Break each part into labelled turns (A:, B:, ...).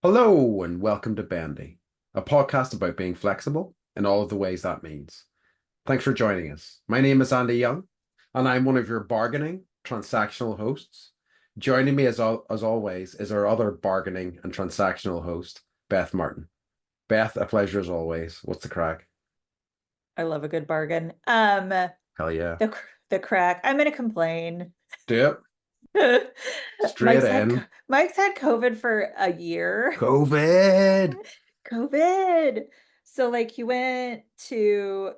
A: Hello and welcome to Bendy, a podcast about being flexible in all of the ways that means. Thanks for joining us. My name is Andy Young, and I'm one of your bargaining transactional hosts. Joining me as always is our other bargaining and transactional host, Beth Martin. Beth, a pleasure as always. What's the crack?
B: I love a good bargain.
A: Hell yeah.
B: The crack. I'm gonna complain.
A: Do it. Straight in.
B: Mike's had COVID for a year.
A: COVID.
B: COVID. So like he went to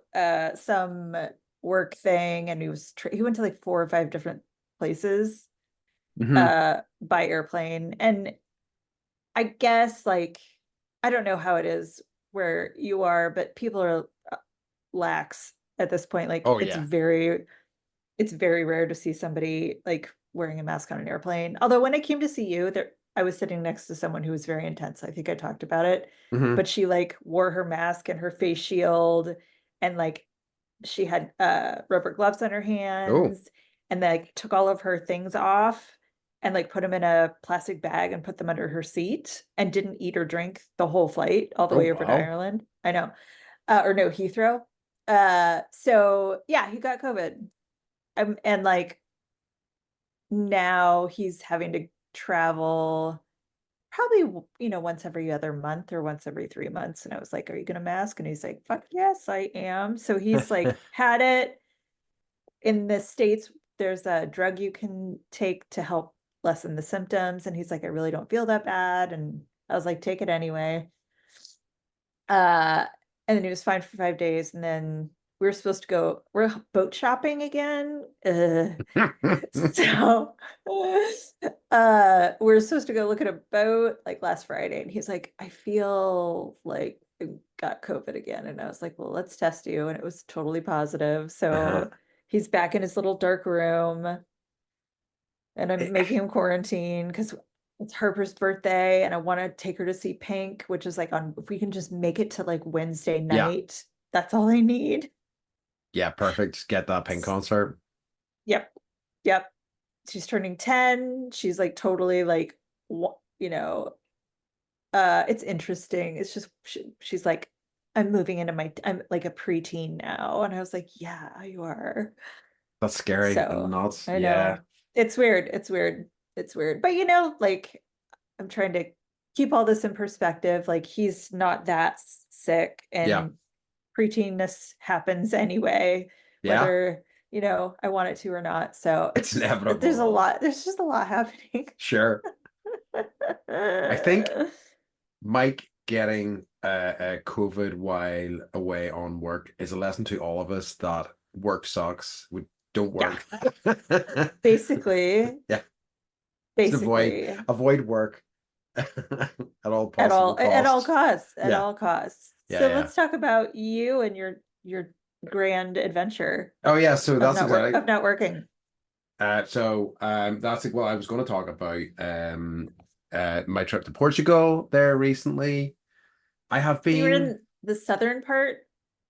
B: some work thing and he went to like 4 or 5 different places
A: Hmm.
B: by airplane. And I guess like I don't know how it is where you are, but people are lax at this point. Like
A: Oh yeah.
B: it's very rare to see somebody like wearing a mask on an airplane. Although when I came to see you, there I was sitting next to someone who was very intense. I think I talked about it,
A: Hmm.
B: but she like wore her mask and her face shield, and like she had rubber gloves on her
A: Oh.
B: hands, and like took all of her things off and like put them in a plastic bag and put them under her seat and didn't eat or drink the whole flight all the
A: Oh
B: way over to
A: wow.
B: Ireland. I know. Or no, Heathrow. So yeah, he got COVID. And like now he's having to travel probably, once every other month or once every 3 months. And I was like, "Are you gonna mask?" And he's like, "Fuck yes, I am." So he's like had it in the States. There's a drug you can take to help lessen the symptoms. And he's like, "I really don't feel that bad." And I was like, "Take it anyway." Uh, and then he was fine for 5 days, and then we're boat shopping again. So we're supposed to go look at a boat like last Friday, and he's like, "I feel like I got COVID again." And I was like, "Well, let's test you." And it was totally positive.
A: Uh-huh.
B: So he's back in his little dark room, and I'm making him quarantine because it's Harper's birthday and I want to take her to see Pink, which is like on, if we can just make it to like Wednesday
A: Yeah.
B: night, that's all I need.
A: Yeah, perfect. Get that Pink concert.
B: Yep. Yep. She's turning 10. She's like totally like, you know, it's interesting. It's just, she's like, I'm like a preteen now. And I was like, yeah, you are.
A: That's scary and
B: So
A: nuts.
B: I
A: Yeah.
B: know it's weird. It's weird. It's weird. But like I'm trying to keep all this in perspective. Like he's not that sick,
A: Yeah.
B: and preteenness happens anyway,
A: Yeah.
B: whether, I want it to or not. So
A: It's inevitable.
B: there's just a lot happening.
A: Sure. I think Mike getting COVID while away on work is a lesson to all of us that work sucks. We don't
B: Yeah,
A: work.
B: basically,
A: Yeah. Just
B: basically
A: avoid work at all
B: at
A: possible
B: all at all
A: costs.
B: costs, at
A: Yeah.
B: all costs.
A: Yeah.
B: So
A: Yeah.
B: let's talk about you and your grand adventure
A: Oh yeah, so
B: of
A: that's exactly
B: not working.
A: that's like what I was going to talk about. My trip to Portugal there recently. I have
B: You were
A: been,
B: in the southern part.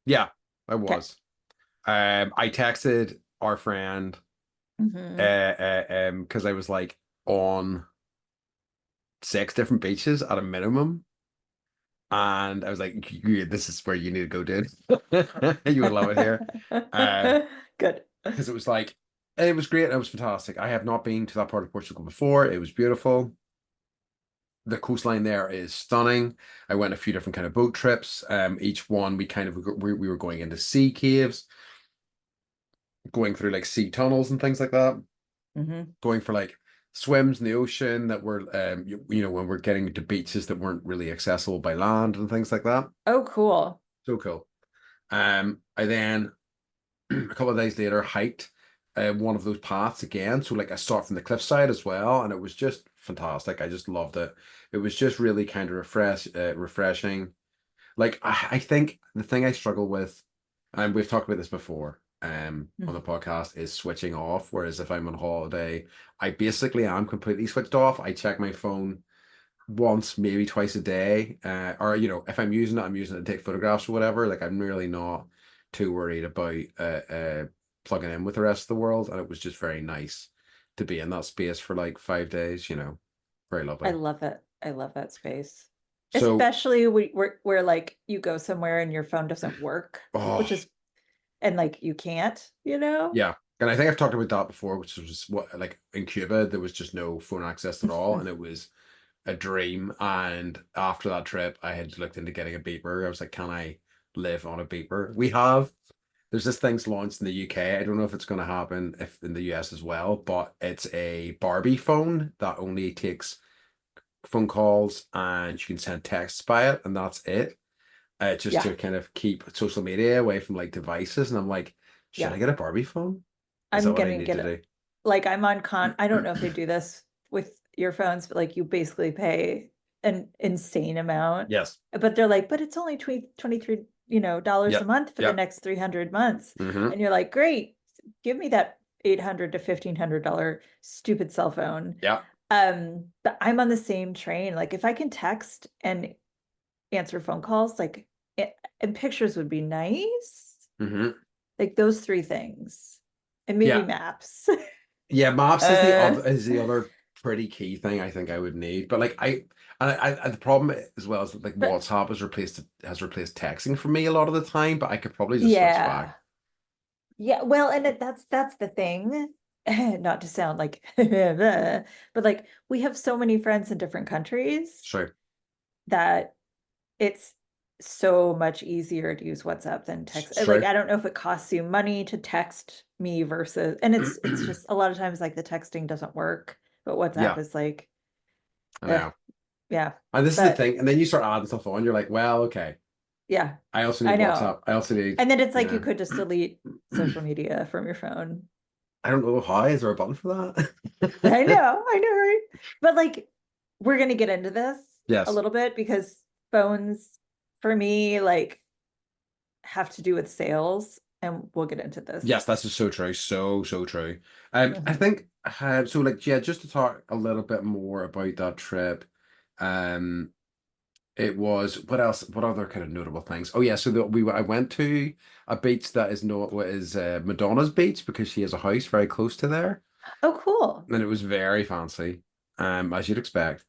A: yeah, I
B: Okay.
A: was. I texted our friend
B: Hmm.
A: because I was like on 6 different beaches at a minimum, and I was like, This is where you need to go, dude. You would love it here." Uh,
B: Good.
A: because it was like it was great. It was fantastic. I have not been to that part of Portugal before. It was beautiful. The coastline there is stunning. I went a few different kind of boat trips. Each one we were going into sea caves, going through like sea tunnels and things like that,
B: Hmm.
A: going for like swims in the ocean that were when we're getting to beaches that weren't really accessible by land and things like that.
B: Oh, cool.
A: So cool. I then a couple of days later hiked one of those paths again. So like I saw it from the cliffside as well, and it was just fantastic. I just loved it. It was just really kind of refreshing. Like I think the thing I struggle with, and we've talked about this before, on the podcast, is switching off. Whereas if I'm on holiday, I basically am completely switched off. I check my phone once, maybe twice a day. Or if I'm using it, I'm using it to take photographs or whatever. Like I'm really not too worried about plugging in with the rest of the world. And it was just very nice to be in that space for like 5 days, very
B: I
A: lovely.
B: love it. I love that space.
A: So,
B: Especially where like you go somewhere and your phone doesn't work,
A: oh,
B: which is and like you can't, you know?
A: yeah. And I think I've talked about that before, which was what, like in Cuba, there was just no phone access at all. And it was a dream. And after that trip, I had looked into getting a beeper. I was like, can I live on a beeper? There's this thing's launched in the UK. I don't know if it's going to happen if in the US as well, but it's a Barbie phone that only takes phone calls and you can send texts by it, and that's it. Just
B: Yeah,
A: to kind of keep social media away from like devices. And I'm like, should
B: yeah.
A: I get a Barbie phone? Is that
B: I'm
A: what I
B: gonna
A: need
B: get
A: to
B: it.
A: do?
B: Like I'm on I don't know if they do this with your phones, but like you basically pay an insane amount.
A: Yes.
B: But they're like, but it's only 23, dollars a
A: Yep.
B: month for the
A: Yep.
B: next 300 months.
A: Hmm.
B: And you're like, great, give me that 800 to $1,500 stupid cell phone.
A: Yeah.
B: But I'm on the same train. Like if I can text and answer phone calls, like and pictures would be nice.
A: Hmm.
B: Like those three things. And maybe
A: Yeah.
B: maps.
A: Yeah. Maps is the
B: Uh,
A: other pretty key thing I think I would need. But like the problem as well is like
B: but
A: WhatsApp has replaced texting for me a lot of the time, but I could probably just switch back.
B: yeah. Yeah, well, and that's the thing. Not to sound like but like we have so many friends in different countries
A: True.
B: that it's so much easier to use WhatsApp than text.
A: It's
B: Like
A: true.
B: I don't know if it costs you money to text me versus and it's just a lot of times like the texting doesn't work, but WhatsApp
A: Yeah,
B: is like
A: I
B: uh,
A: know.
B: yeah.
A: And this is the
B: But
A: thing. And then you start adding stuff on, you're like, well, okay.
B: yeah,
A: I also
B: I
A: need
B: know.
A: WhatsApp. I also need,
B: And then it's
A: you
B: like you
A: know,
B: could just delete social media from your phone.
A: I don't know how. Is there a button for that?
B: I know, right? But like, we're gonna get into this a
A: Yes.
B: little bit because phones, for me, like, have to do with sales, and we'll get into
A: Yes,
B: this.
A: that's just so true. So, so true. I
B: Mhm.
A: think so like yeah, just to talk a little bit more about that trip. Um it was what other kind of notable things? Oh yeah, so I went to a beach that is no what is Madonna's beach because she has a house very close to there.
B: Oh, cool.
A: And it was very fancy, as you'd expect.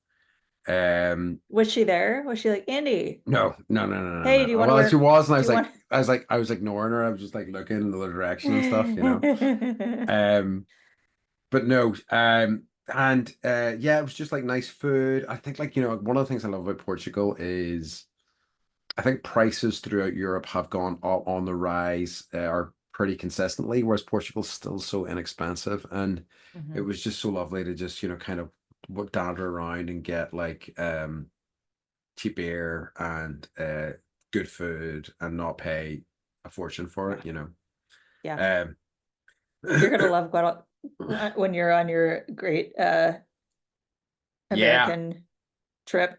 A: Um
B: Was she there? Was she like, Andy,
A: No, no, no, no, no,
B: hey, do you
A: no.
B: want to
A: Well, she
B: wear,
A: was, and
B: do you want
A: I was ignoring her. I was just like looking in the other direction and stuff, you know. Um, but no, and yeah, it was just like nice food. I think like, one of the things I love about Portugal is I think prices throughout Europe have gone up on the rise, are pretty consistently, whereas Portugal's still so inexpensive. And it
B: Mhm.
A: was just so lovely to just, kind of dander around and get like cheap beer and good food and not pay a fortune for
B: Yeah,
A: it.
B: yeah.
A: Um,
B: You're gonna love Guadal when you're on your great
A: yeah.
B: American trip,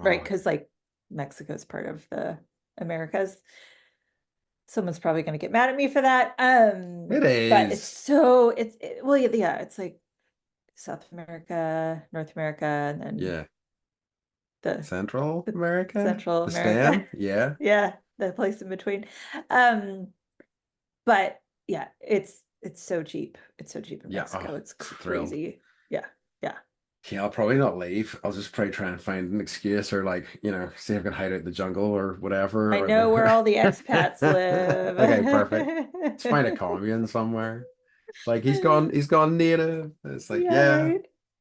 B: right?
A: Oh,
B: Because like Mexico's part of the Americas. Someone's probably going to get mad at me for that.
A: it
B: But it's
A: is.
B: so well, yeah, it's like South America, North America, and then
A: Yeah.
B: the,
A: Central
B: the
A: America,
B: Central
A: the
B: America.
A: stem. Yeah.
B: Yeah, the place in between. Um, but yeah, it's so cheap. It's so cheap in
A: Yeah. Oh,
B: Mexico. It's
A: it's thrilled.
B: crazy. Yeah, yeah.
A: Yeah, I'll probably not leave. I'll just probably try and find an excuse or like, see if I can hide out in the jungle or
B: I
A: whatever or
B: know where all the expats
A: the
B: live.
A: Okay, perfect. Let's find a commune somewhere. Like he's gone native. It's like,
B: Yeah,
A: yeah,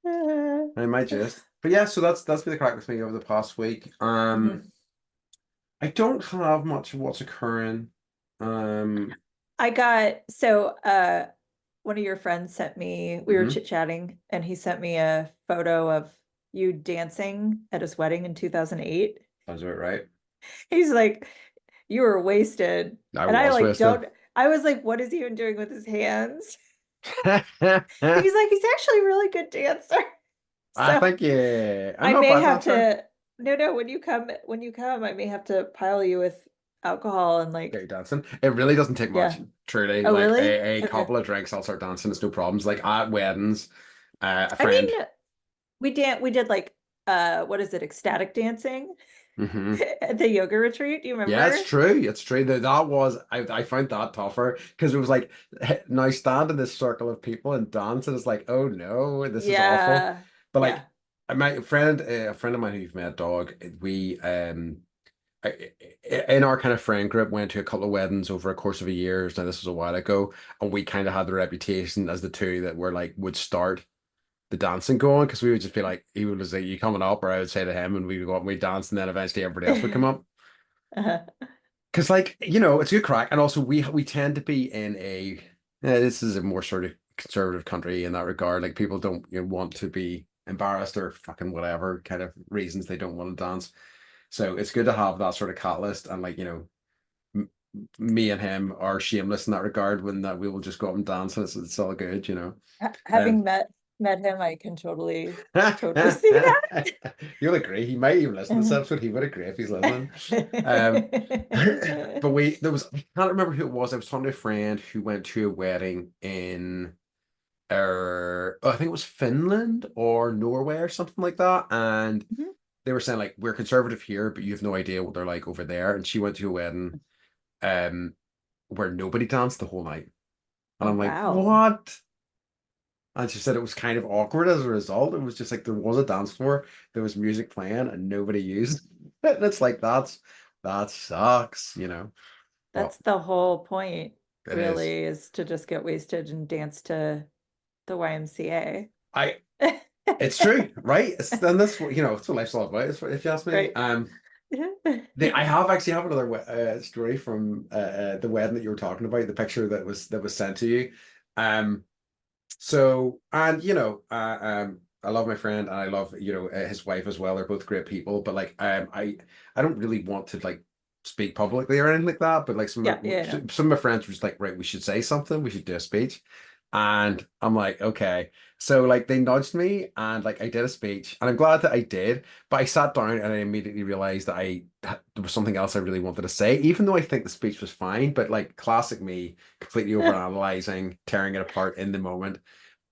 B: right.
A: I might just. But yeah, so that's been the crack with me over the past week.
B: Mhm.
A: I don't have much of what's occurring. Um,
B: I got so one of your friends sent me, we were
A: mhm,
B: chit-chatting and he sent me a photo of you dancing at his wedding in 2008.
A: sounds about right.
B: He's like, you were wasted.
A: I
B: And I
A: was
B: like
A: wasted.
B: don't I was like, what is he even doing with his hands? He's like, he's actually a really good dancer.
A: I
B: So
A: think yeah, I'm
B: I
A: not
B: may
A: bad
B: have
A: dancer.
B: to no, when you come, I may have to pile you with alcohol and
A: Okay,
B: like,
A: dancing. It really doesn't take
B: yeah.
A: much. Truly,
B: Oh,
A: like
B: really?
A: a
B: Okay.
A: couple of drinks, I'll start dancing. It's no problems. Like at weddings, a
B: I
A: friend.
B: mean, we did like what is it, ecstatic dancing
A: Hmm.
B: at the yoga retreat. Do you
A: Yeah,
B: remember?
A: it's true. It's true. That was I found that tougher because it was like now stand in this circle of people and dance, and it's like, oh no, this is awful.
B: Yeah.
A: But like
B: Yeah.
A: My friend, a friend of mine who you've met, dog. We in our kind of friend group went to a couple of weddings over a course of a year. Now this was a while ago, and we kind of had the reputation as the two that were like would start the dancing going because we would just be like he would say you coming up, or I would say to him, and we'd go up and we'd dance, and then eventually everybody else would come up.
B: Uh-huh.
A: Because like it's a good crack, and also we tend to be in a this is a more sort of conservative country in that regard. Like people don't want to be embarrassed or fucking whatever kind of reasons they don't want to dance. So it's good to have that sort of catalyst, and like m me and him are shameless in that regard when that we will just go up and dance, and it's all good.
B: Having
A: Um,
B: met him, I can totally see that.
A: You'll agree. He might even listen to this
B: Mhm.
A: episode. He would agree if he's listening. But there was, I can't remember who it was. I was talking to a friend who went to a wedding in, I think it was Finland or Norway or something like that. And
B: Mhm.
A: they were saying, like, we're conservative here, but you have no idea what they're like over there. And she went to a wedding um, where nobody danced the whole night. And
B: Oh,
A: I'm like,
B: wow.
A: what? And she said it was kind of awkward as a result. It was just like there was a dance floor, there was music playing, and nobody used it. And it's like that sucks. But
B: That's the whole point,
A: it is.
B: really, is to just get wasted and dance to the YMCA.
A: I it's true, right? And that's what it's what life's all about, if you ask me.
B: Right.
A: I have actually have another story from the wedding that you were talking about, the picture that was sent to you. Um, So, and I love my friend and I love, his wife as well. They're both great people, but like, I don't really want to like speak publicly or anything like that. But like
B: Yeah, yeah, no.
A: some of my friends were just like, right, we should say something. We should do a speech. And I'm like, okay. So like they nudged me and like I did a speech and I'm glad that I did, but I sat down and I immediately realized that there was something else I really wanted to say, even though I think the speech was fine, but like classic me completely overanalyzing, tearing it apart in the moment.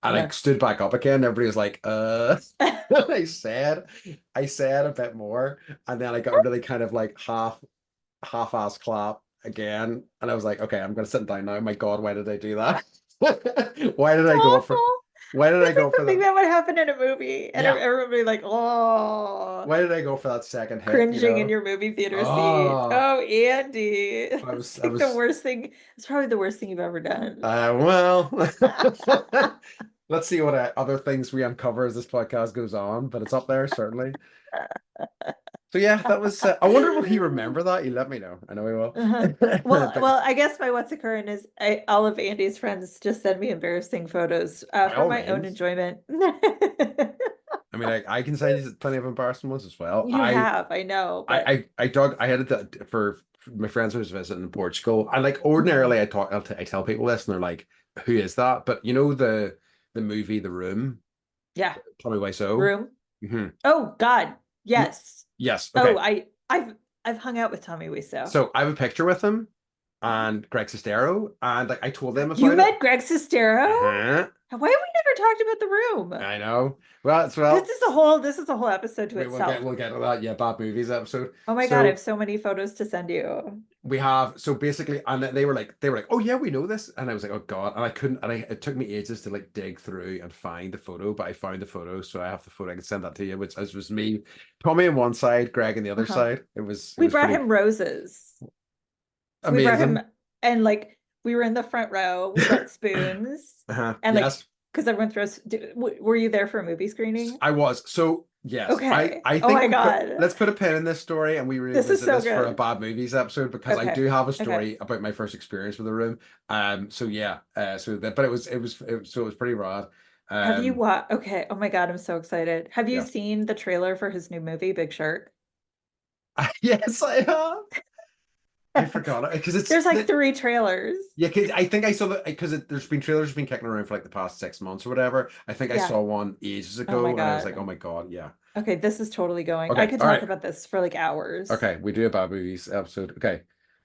A: And I
B: Uh-huh.
A: stood back up again. Everybody was like, I said a bit more. And then I got a really kind of like half-ass clap again. And I was like, okay, I'm gonna sit down now. My God, why did I do that? Why did
B: It's
A: I go for
B: awful.
A: why did I
B: That's like
A: go for
B: something
A: that?
B: that would happen in a movie, and
A: Yeah.
B: everybody would be like, "Oh,"
A: Why did I go for that second hit,
B: cringing in your movie theater seat.
A: Oh,
B: Oh, Andy,
A: I
B: it's
A: was I
B: like the
A: was
B: worst thing. It's probably the worst thing you've ever done.
A: well let's see what other things we uncover as this podcast goes on, but it's up there certainly. So yeah, that was. I wonder will he remember that? You let me know. I know he will.
B: Uh-huh. Well,
A: But
B: I guess my what's occurring is all of Andy's friends just send me embarrassing photos
A: by
B: for
A: all
B: my own
A: means,
B: enjoyment.
A: I mean, I can send you plenty of embarrassing ones as well.
B: You have, I know, but
A: I had it for my friends who was visiting in Portugal. And like
B: Mhm.
A: ordinarily, I tell people this, and they're like, "Who is that?" But you know the movie The Room,
B: Yeah,
A: Tommy Wiseau.
B: room.
A: Hmm
B: Oh God, yes.
A: Yes.
B: Oh,
A: Okay.
B: I've hung out with Tommy Wiseau.
A: So I have a picture with him and Greg Sestero, and like I told them
B: You
A: about it.
B: met Greg Sestero?
A: Uh-huh.
B: Why have we never talked about the room?
A: I know. Well, it's well.
B: This is a whole episode to itself.
A: We'll get to that. Yeah, bad movies episode.
B: Oh my God, I have
A: So
B: so many photos to send you.
A: we have basically, and they were like, oh yeah, we know this, and I was like, oh God, and I couldn't, and it took me ages to like dig through and find the photo, but I found the photo, so I have the photo. I can send that to you, which was me, Tommy on one side, Greg on the other
B: Uh-huh.
A: side. It
B: We
A: was
B: brought
A: pretty
B: him roses. We brought him
A: amazing.
B: and like we were in the front row. We brought spoons and like
A: Yes.
B: because everyone throws. Were you there for a movie screening?
A: I was. So yes,
B: Okay.
A: I
B: Oh
A: think
B: my God.
A: let's put a pin in this story and we
B: This is
A: revisit
B: so
A: this for a
B: good.
A: bad movies episode because I
B: Okay.
A: do have a
B: Okay.
A: story about my first experience with the room. So yeah, so that but it was pretty rad.
B: Have you
A: Um
B: watched? Okay. Oh my God, I'm so excited. Have you
A: yeah.
B: seen the trailer for his new movie, Big Shark?
A: Yes, I have. I forgot it because it's
B: There's like three trailers.
A: yeah, because I think I saw that because there's been trailers been kicking around for like the past 6 months or whatever. I think I
B: Yeah.
A: saw one ages
B: Oh my
A: ago and I was like, oh
B: God.
A: my God, yeah.
B: Okay, this is totally going. I
A: Okay,
B: could
A: all
B: talk
A: right.
B: about this for like hours.
A: Okay, we do a bad movies episode. Okay,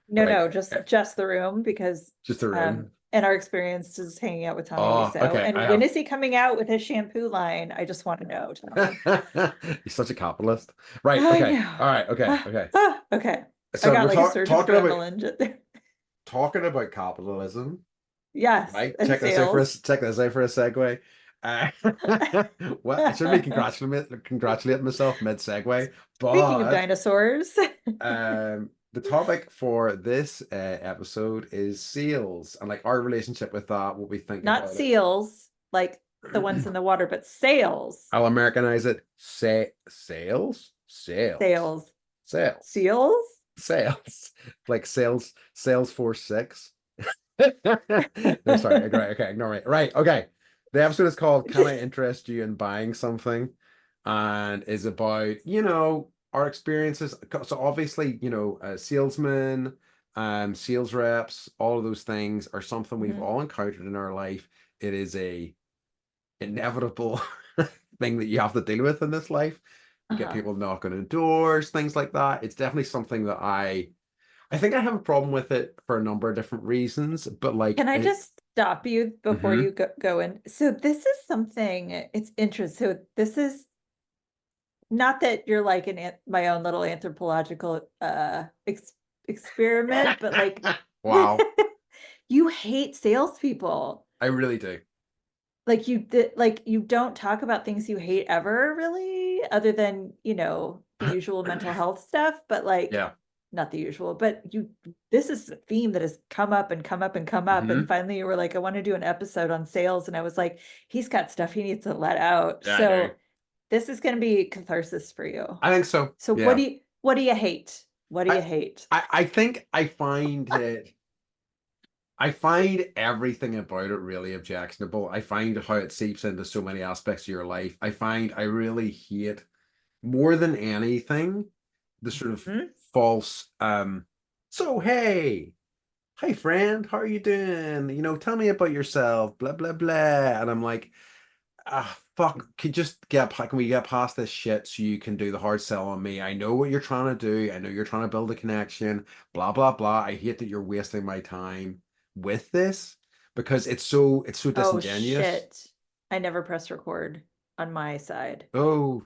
B: No,
A: right.
B: no, just the room because
A: Just the room.
B: and our experience is hanging out with Tommy
A: Oh,
B: Wiseau.
A: okay. I
B: And when
A: have.
B: is he coming out with his shampoo line? I just want to know, Tommy.
A: He's such a capitalist. Right.
B: I
A: Okay.
B: know.
A: All right. Okay. Okay.
B: Okay. I
A: So
B: got
A: we're
B: like a surge of
A: talking about
B: adrenaline just there.
A: capitalism.
B: Yes,
A: Right.
B: and sales.
A: Check this out for a segue. Uh, well, I should be congratulate myself mid segue,
B: Speaking of
A: but
B: dinosaurs,
A: the topic for this episode is seals and like our relationship with that, what we think
B: not
A: about
B: seals, like the ones
A: it.
B: in the water, but sails.
A: I'll Americanize it. Say sales, sales,
B: Sails.
A: sales,
B: Seals?
A: sales, like Salesforce 6. No, sorry. Right, okay, ignore me. Right, okay. The episode is called "Can I Interest You in Buying Something?" and is about, our experiences. So obviously, salesmen, sales reps, all of those things are something we've
B: Mhm.
A: all encountered in our life. It is a inevitable thing that you have to deal with in this life. You get
B: Uh-huh.
A: people knocking on doors, things like that. It's definitely something that I think I have a problem with it for a number of different reasons, but like
B: Can I
A: it.
B: just stop you before
A: Hmm.
B: you go in? So this is something, it's interesting. So this is not that you're like my own little anthropological experiment, but like
A: Wow,
B: you hate salespeople.
A: I really do.
B: Like like you don't talk about things you hate ever really, other than, the usual mental health stuff, but like
A: Yeah.
B: not the usual, but this is a theme that has come up and come up and come up. And
A: Hmm.
B: finally you were like, I want to do an episode on sales. And I was like, he's got stuff he needs to let out.
A: Yeah, I do.
B: So this is going to be catharsis for you.
A: I think so.
B: So
A: Yeah.
B: what do you hate? What do
A: I
B: you hate?
A: I think I find everything about it really objectionable. I find how it seeps into so many aspects of your life. I find I really hate more than anything the sort of
B: Hmm?
A: false so hey friend, how are you doing? Tell me about yourself, blah blah blah. And I'm like, fuck, can we get past this shit so you can do the hard sell on me? I know what you're trying to do. I know you're trying to build a connection, blah blah blah. I hate that you're wasting my time with this because it's so
B: Oh
A: disingenuous.
B: shit. I never press record on my side.
A: Oh,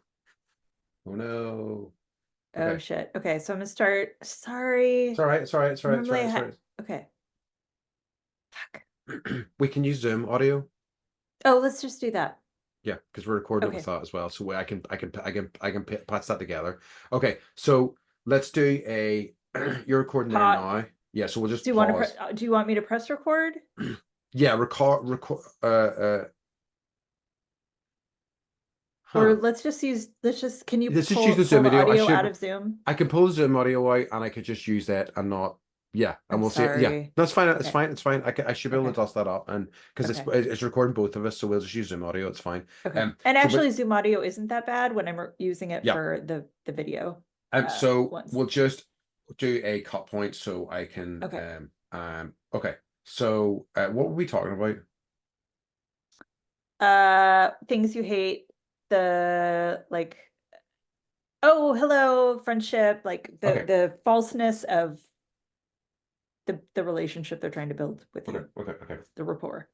A: oh no.
B: Oh
A: Okay.
B: shit. Okay, so I'm gonna start.
A: It's
B: Sorry.
A: all right, it's all right, it's all right, it's all
B: Normally
A: right,
B: I
A: it's all
B: ha
A: right.
B: okay. Fuck.
A: We can use Zoom audio.
B: Oh, let's just do that.
A: Yeah, because we're recording it with
B: Okay.
A: that as well. So patch that together. Okay, so let's do a. You're recording there
B: Pot.
A: now. Yeah, so we'll just pause.
B: Do you want me to press record?
A: Yeah, record.
B: Or
A: Huh.
B: can you
A: Let's just use the
B: pull
A: Zoom
B: the
A: video.
B: audio out of Zoom?
A: I can pull the Zoom audio out, and I could just use that and not. Yeah, and
B: I'm
A: we'll see. Yeah,
B: sorry.
A: that's fine. It's
B: Okay.
A: fine. It's fine. I should be able to
B: Okay.
A: dust that up, and because
B: Okay.
A: it's recording both of us, so we'll just use Zoom audio. It's fine.
B: Okay. And
A: But
B: actually Zoom audio isn't that bad when I'm using it
A: yeah.
B: for the video
A: So
B: ones.
A: we'll just do a cut point so I can
B: Okay.
A: okay. So what were we talking about?
B: Things you hate, the like, oh, hello, friendship, like
A: Okay,
B: the falseness of the relationship they're trying to build with
A: okay,
B: you,
A: okay, okay,
B: the rapport.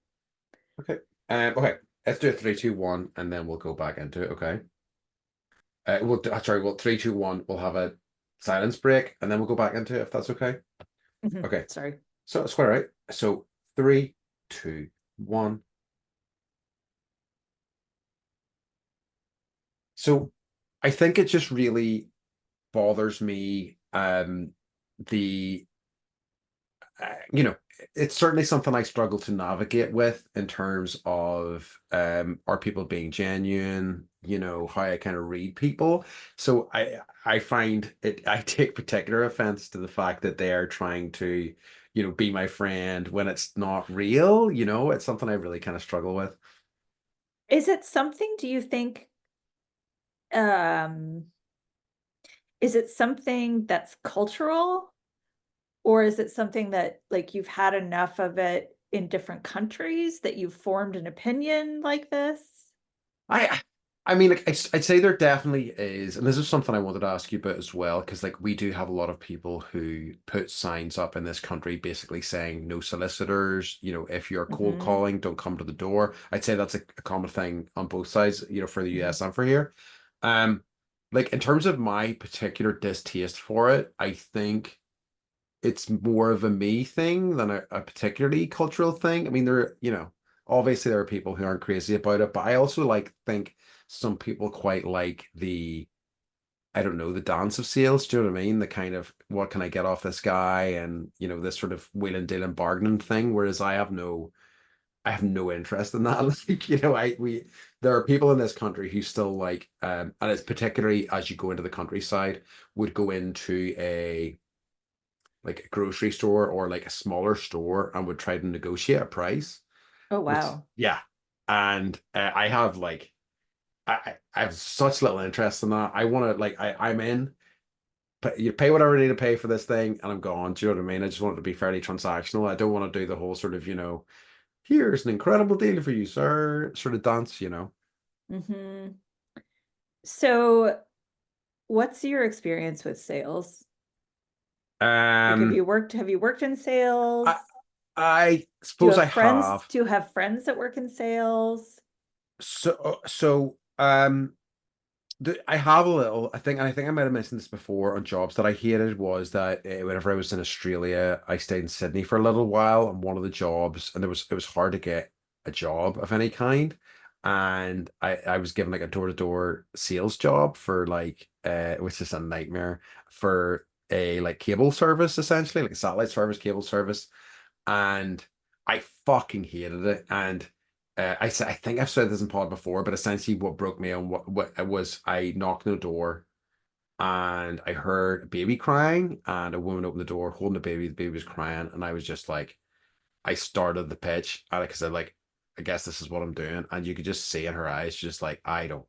A: okay. Okay. Let's do a 3, 2, 1, and then we'll go back into it. Okay. Sorry. Well, 3, 2, 1. We'll have a silence break, and then we'll go back into it if that's okay.
B: Mhm.
A: Okay.
B: Sorry.
A: So it's quite all right. So 3, 2, 1. So I think it just really bothers me. The it's certainly something I struggle to navigate with in terms of are people being genuine, how I kind of read people. So I find it I take particular offense to the fact that they are trying to, be my friend when it's not real, it's something I really kind of struggle with.
B: Is it something, do you think, um, is it something that's cultural? Or is it something that like you've had enough of it in different countries that you've formed an opinion like this?
A: I I mean, like, I'd say there definitely is, and this is something I wanted to ask you about as well, because like we do have a lot of people who put signs up in this country basically saying no solicitors, if you're cold
B: Hmm.
A: calling, don't come to the door. I'd say that's a common thing on both sides, for the
B: Hmm.
A: US and for here. Um, like in terms of my particular distaste for it, I think it's more of a me thing than a particularly cultural thing. I mean, there, obviously there are people who aren't crazy about it, but I also like think some people quite like I don't know, the dance of sales. Do you know what I mean? The kind of what can I get off this guy, and this sort of wheeling, dealing, bargaining thing. Whereas I have no interest in that. Like, there are people in this country who still like, and it's particularly as you go into the countryside, would go into like a grocery store or like a smaller store and would try to negotiate a price,
B: Oh,
A: which,
B: wow.
A: yeah. And I have like, I have such little interest in that. I want to like, I'm in. You pay whatever I need to pay for this thing, and I'm gone. Do you know what I mean? I just want it to be fairly transactional. I don't want to do the whole sort of, here's an incredible deal for you, sir, sort of dance.
B: Hmm. So what's your experience with sales? Like,
A: Um,
B: have you worked in
A: I
B: sales?
A: I
B: Do you
A: suppose
B: have
A: I
B: friends?
A: have.
B: Do you have friends that work in sales?
A: I have a little. I think I might have mentioned this before on jobs that I hated was that whenever I was in Australia, I stayed in Sydney for a little while, and one of the jobs, and it was hard to get a job of any kind, and I was given like a door-to-door sales job for like which is a nightmare for a like cable service essentially, like a satellite service, cable service, and I fucking hated it. And I think I've said this in pod before, but essentially what broke me on what it was, I knocked on the door and I heard a baby crying, and a woman opened the door holding a baby. The baby was crying, and I was just like, I started the pitch, and because I like, I guess this is what I'm doing, and you could just see in her eyes, just like, I don't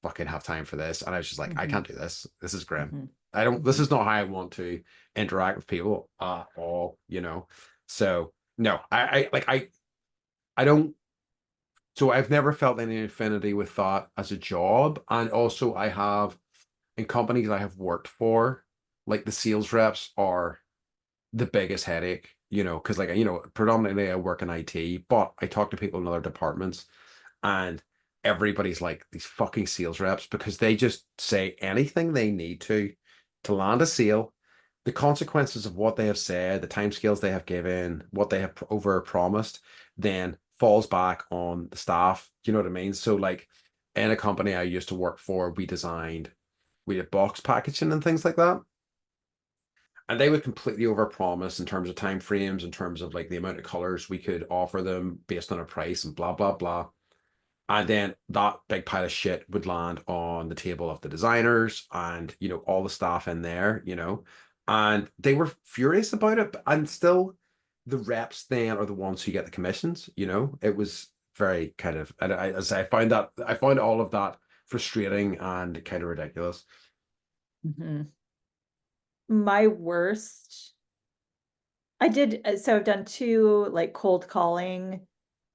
A: fucking have time for this. And I was just like, I
B: Hmm.
A: can't do this. This is grim.
B: Hmm.
A: I don't, this
B: Hmm.
A: is not how I want to interact with people at all. So no, I don't, so I've never felt any affinity with that as a job. And also I have in companies I have worked for, like the sales reps are the biggest headache, because like, predominantly I work in IT, but I talk to people in other departments, and everybody's like these fucking sales reps because they just say anything they need to land a sale. The consequences of what they have said, the timescales they have given, what they have over promised, then falls back on the staff. Do you know what I mean? So like in a company I used to work for, we did box packaging and things like that. And they would completely overpromise in terms of time frames, in terms of like the amount of colors we could offer them based on a price and blah blah blah. And then that big pile of shit would land on the table of the designers and, all the staff in there. And they were furious about it. And still, the reps then are the ones who get the commissions. It was very kind of, and as I found all of that frustrating and kind of ridiculous.
B: Hmm. My worst, so I've done two like cold calling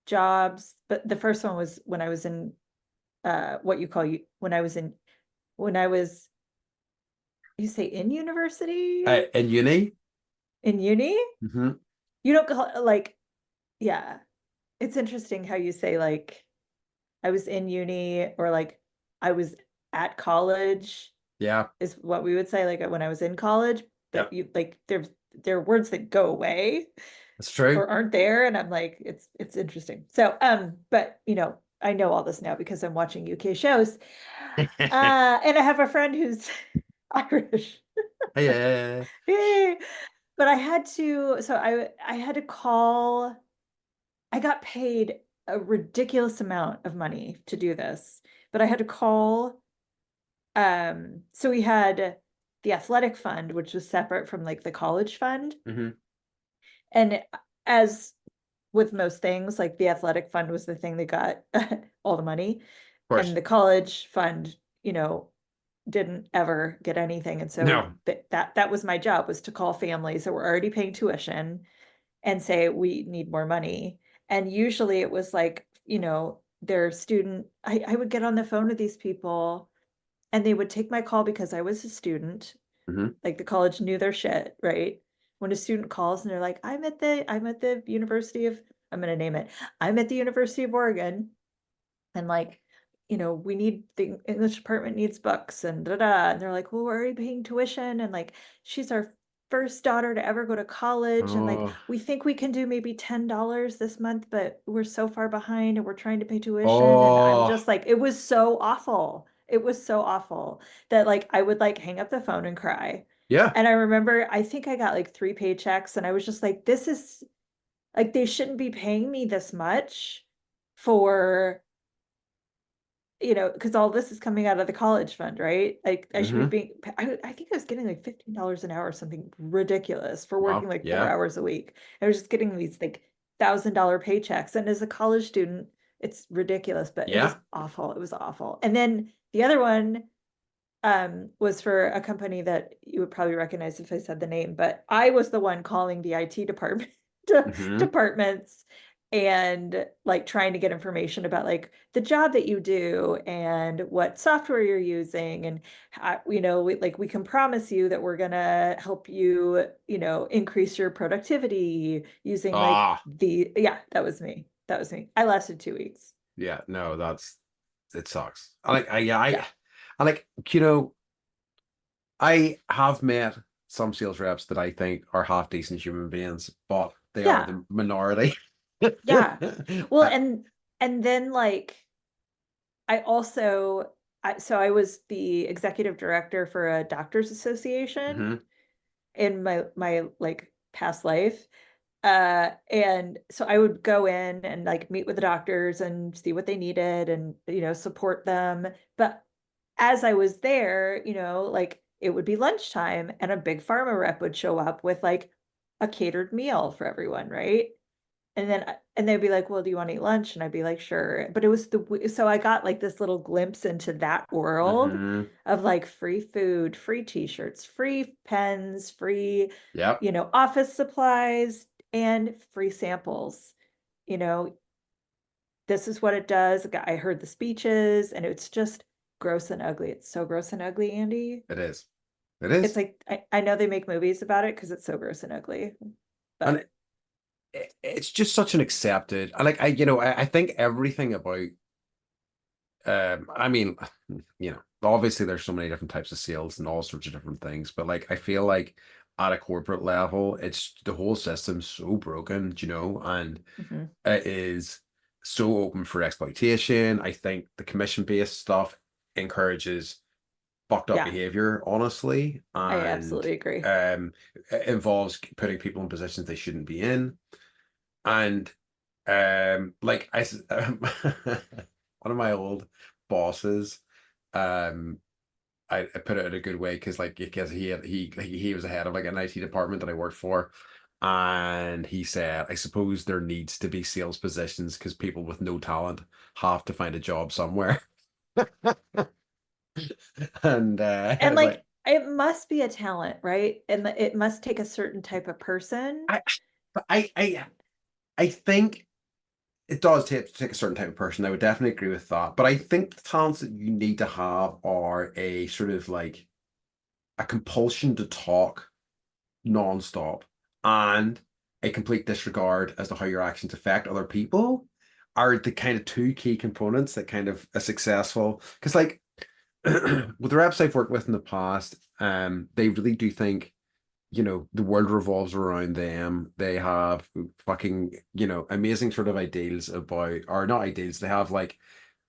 B: jobs, but the first one was when I was in what you call you when I was you say in university,
A: In uni,
B: in uni.
A: hmm
B: You don't call like, yeah. It's interesting how you say like I was in uni or like I was at college
A: yeah,
B: is what we would say like when I was in college,
A: yeah,
B: but you like there are words that go away
A: that's true.
B: or aren't there, and I'm like it's interesting. So but I know all this now because I'm watching UK shows. And I have a friend who's Irish.
A: Yeah.
B: Yay. But I had to, so I had to call, I got paid a ridiculous amount of money to do this, but I had to call, so we had the athletic fund, which was separate from like the college fund.
A: hmm
B: And as with most things, like the athletic fund was the thing that got all the money,
A: Of
B: and
A: course.
B: the college fund, didn't ever get anything. And so
A: No.
B: that was my job, was to call families that were already paying tuition and say we need more money. And usually it was like, their student, I would get on the phone with these people and they would take my call because I was a student.
A: hmm
B: Like the college knew their shit, right? When a student calls and they're like, I'm at the University of, I'm gonna name it, I'm at the University of Oregon, and like, we need, the English department needs books and da da. And they're like, well, we're already paying tuition. And like, she's our first daughter to ever go to college, and like
A: Oh,
B: we think we can do maybe $10 this month, but we're so far behind and we're trying to pay tuition. And I'm
A: oh,
B: just like, it was so awful. It was so awful that like I would like hang up the phone and cry.
A: yeah.
B: And I remember I think I got like 3 paychecks, and I was just like, this is like they shouldn't be paying me this much for, because all this is coming out of the college fund, right? Like I should be
A: Hmm.
B: I think I was getting like $15 an hour or something ridiculous for working
A: Wow.
B: like four
A: Yeah.
B: hours a week. I was just getting these like $1,000 paychecks. And as a college student, it's ridiculous, but it was
A: Yeah.
B: awful. It was awful. And then the other one was for a company that you would probably recognize if I said the name, but I was the one calling the IT department
A: Hmm.
B: departments and like trying to get information about like the job that you do and what software you're using, and how, we can promise you that we're gonna help you, increase your productivity using like
A: Ah,
B: yeah, that was me. That was me. I lasted 2 weeks.
A: yeah. No, it sucks. Yeah,
B: Yeah.
A: I like, you know, I have met some sales reps that I think are half decent human beings, but they are
B: Yeah.
A: the minority.
B: Yeah. Well, and then like I also so I was the executive director for a doctors association
A: Hmm.
B: in my like past life. And so I would go in and like meet with the doctors and see what they needed and support them. But as I was there, like it would be lunchtime and a big pharma rep would show up with like a catered meal for everyone, right? And they'd be like, "Well, do you wanna eat lunch?" And I'd be like, "Sure." But it was so I got, like, this little glimpse into that world
A: Hmm.
B: of, like, free food, free T-shirts, free pens, free,
A: Yep.
B: office supplies, and free samples. You know, this is what it does. I heard the speeches, and it's just gross and ugly. It's so gross and ugly, Andy.
A: It is. It
B: It's
A: is.
B: like I know they make movies about it because it's so gross and ugly,
A: And
B: but
A: it's just such an accepted. I think everything about I mean, obviously there's so many different types of sales and all sorts of different things, but like I feel like at a corporate level, it's the whole system's so broken, and
B: mhm.
A: it is so open for exploitation. I think the commission-based stuff encourages fucked up
B: Yeah,
A: behavior, honestly,
B: I
A: and
B: absolutely agree.
A: it involves putting people in positions they shouldn't be in. And like one of my old bosses, um, I put it in a good way because because he was the head of like an IT department that I worked for, and he said, I suppose there needs to be sales positions because people with no talent have to find a job somewhere. And
B: And
A: like
B: like it must be a talent, right? And it must take a certain type of person.
A: I, but I think it does take a certain type of person. I would definitely agree with that. But I think the talents that you need to have are a sort of like a compulsion to talk nonstop and a complete disregard as to how your actions affect other people are the kind of two key components that kind of a successful because like with the reps I've worked with in the past, they really do think the world revolves around them. They have fucking, amazing sort of ideals about, or not ideals, they have like,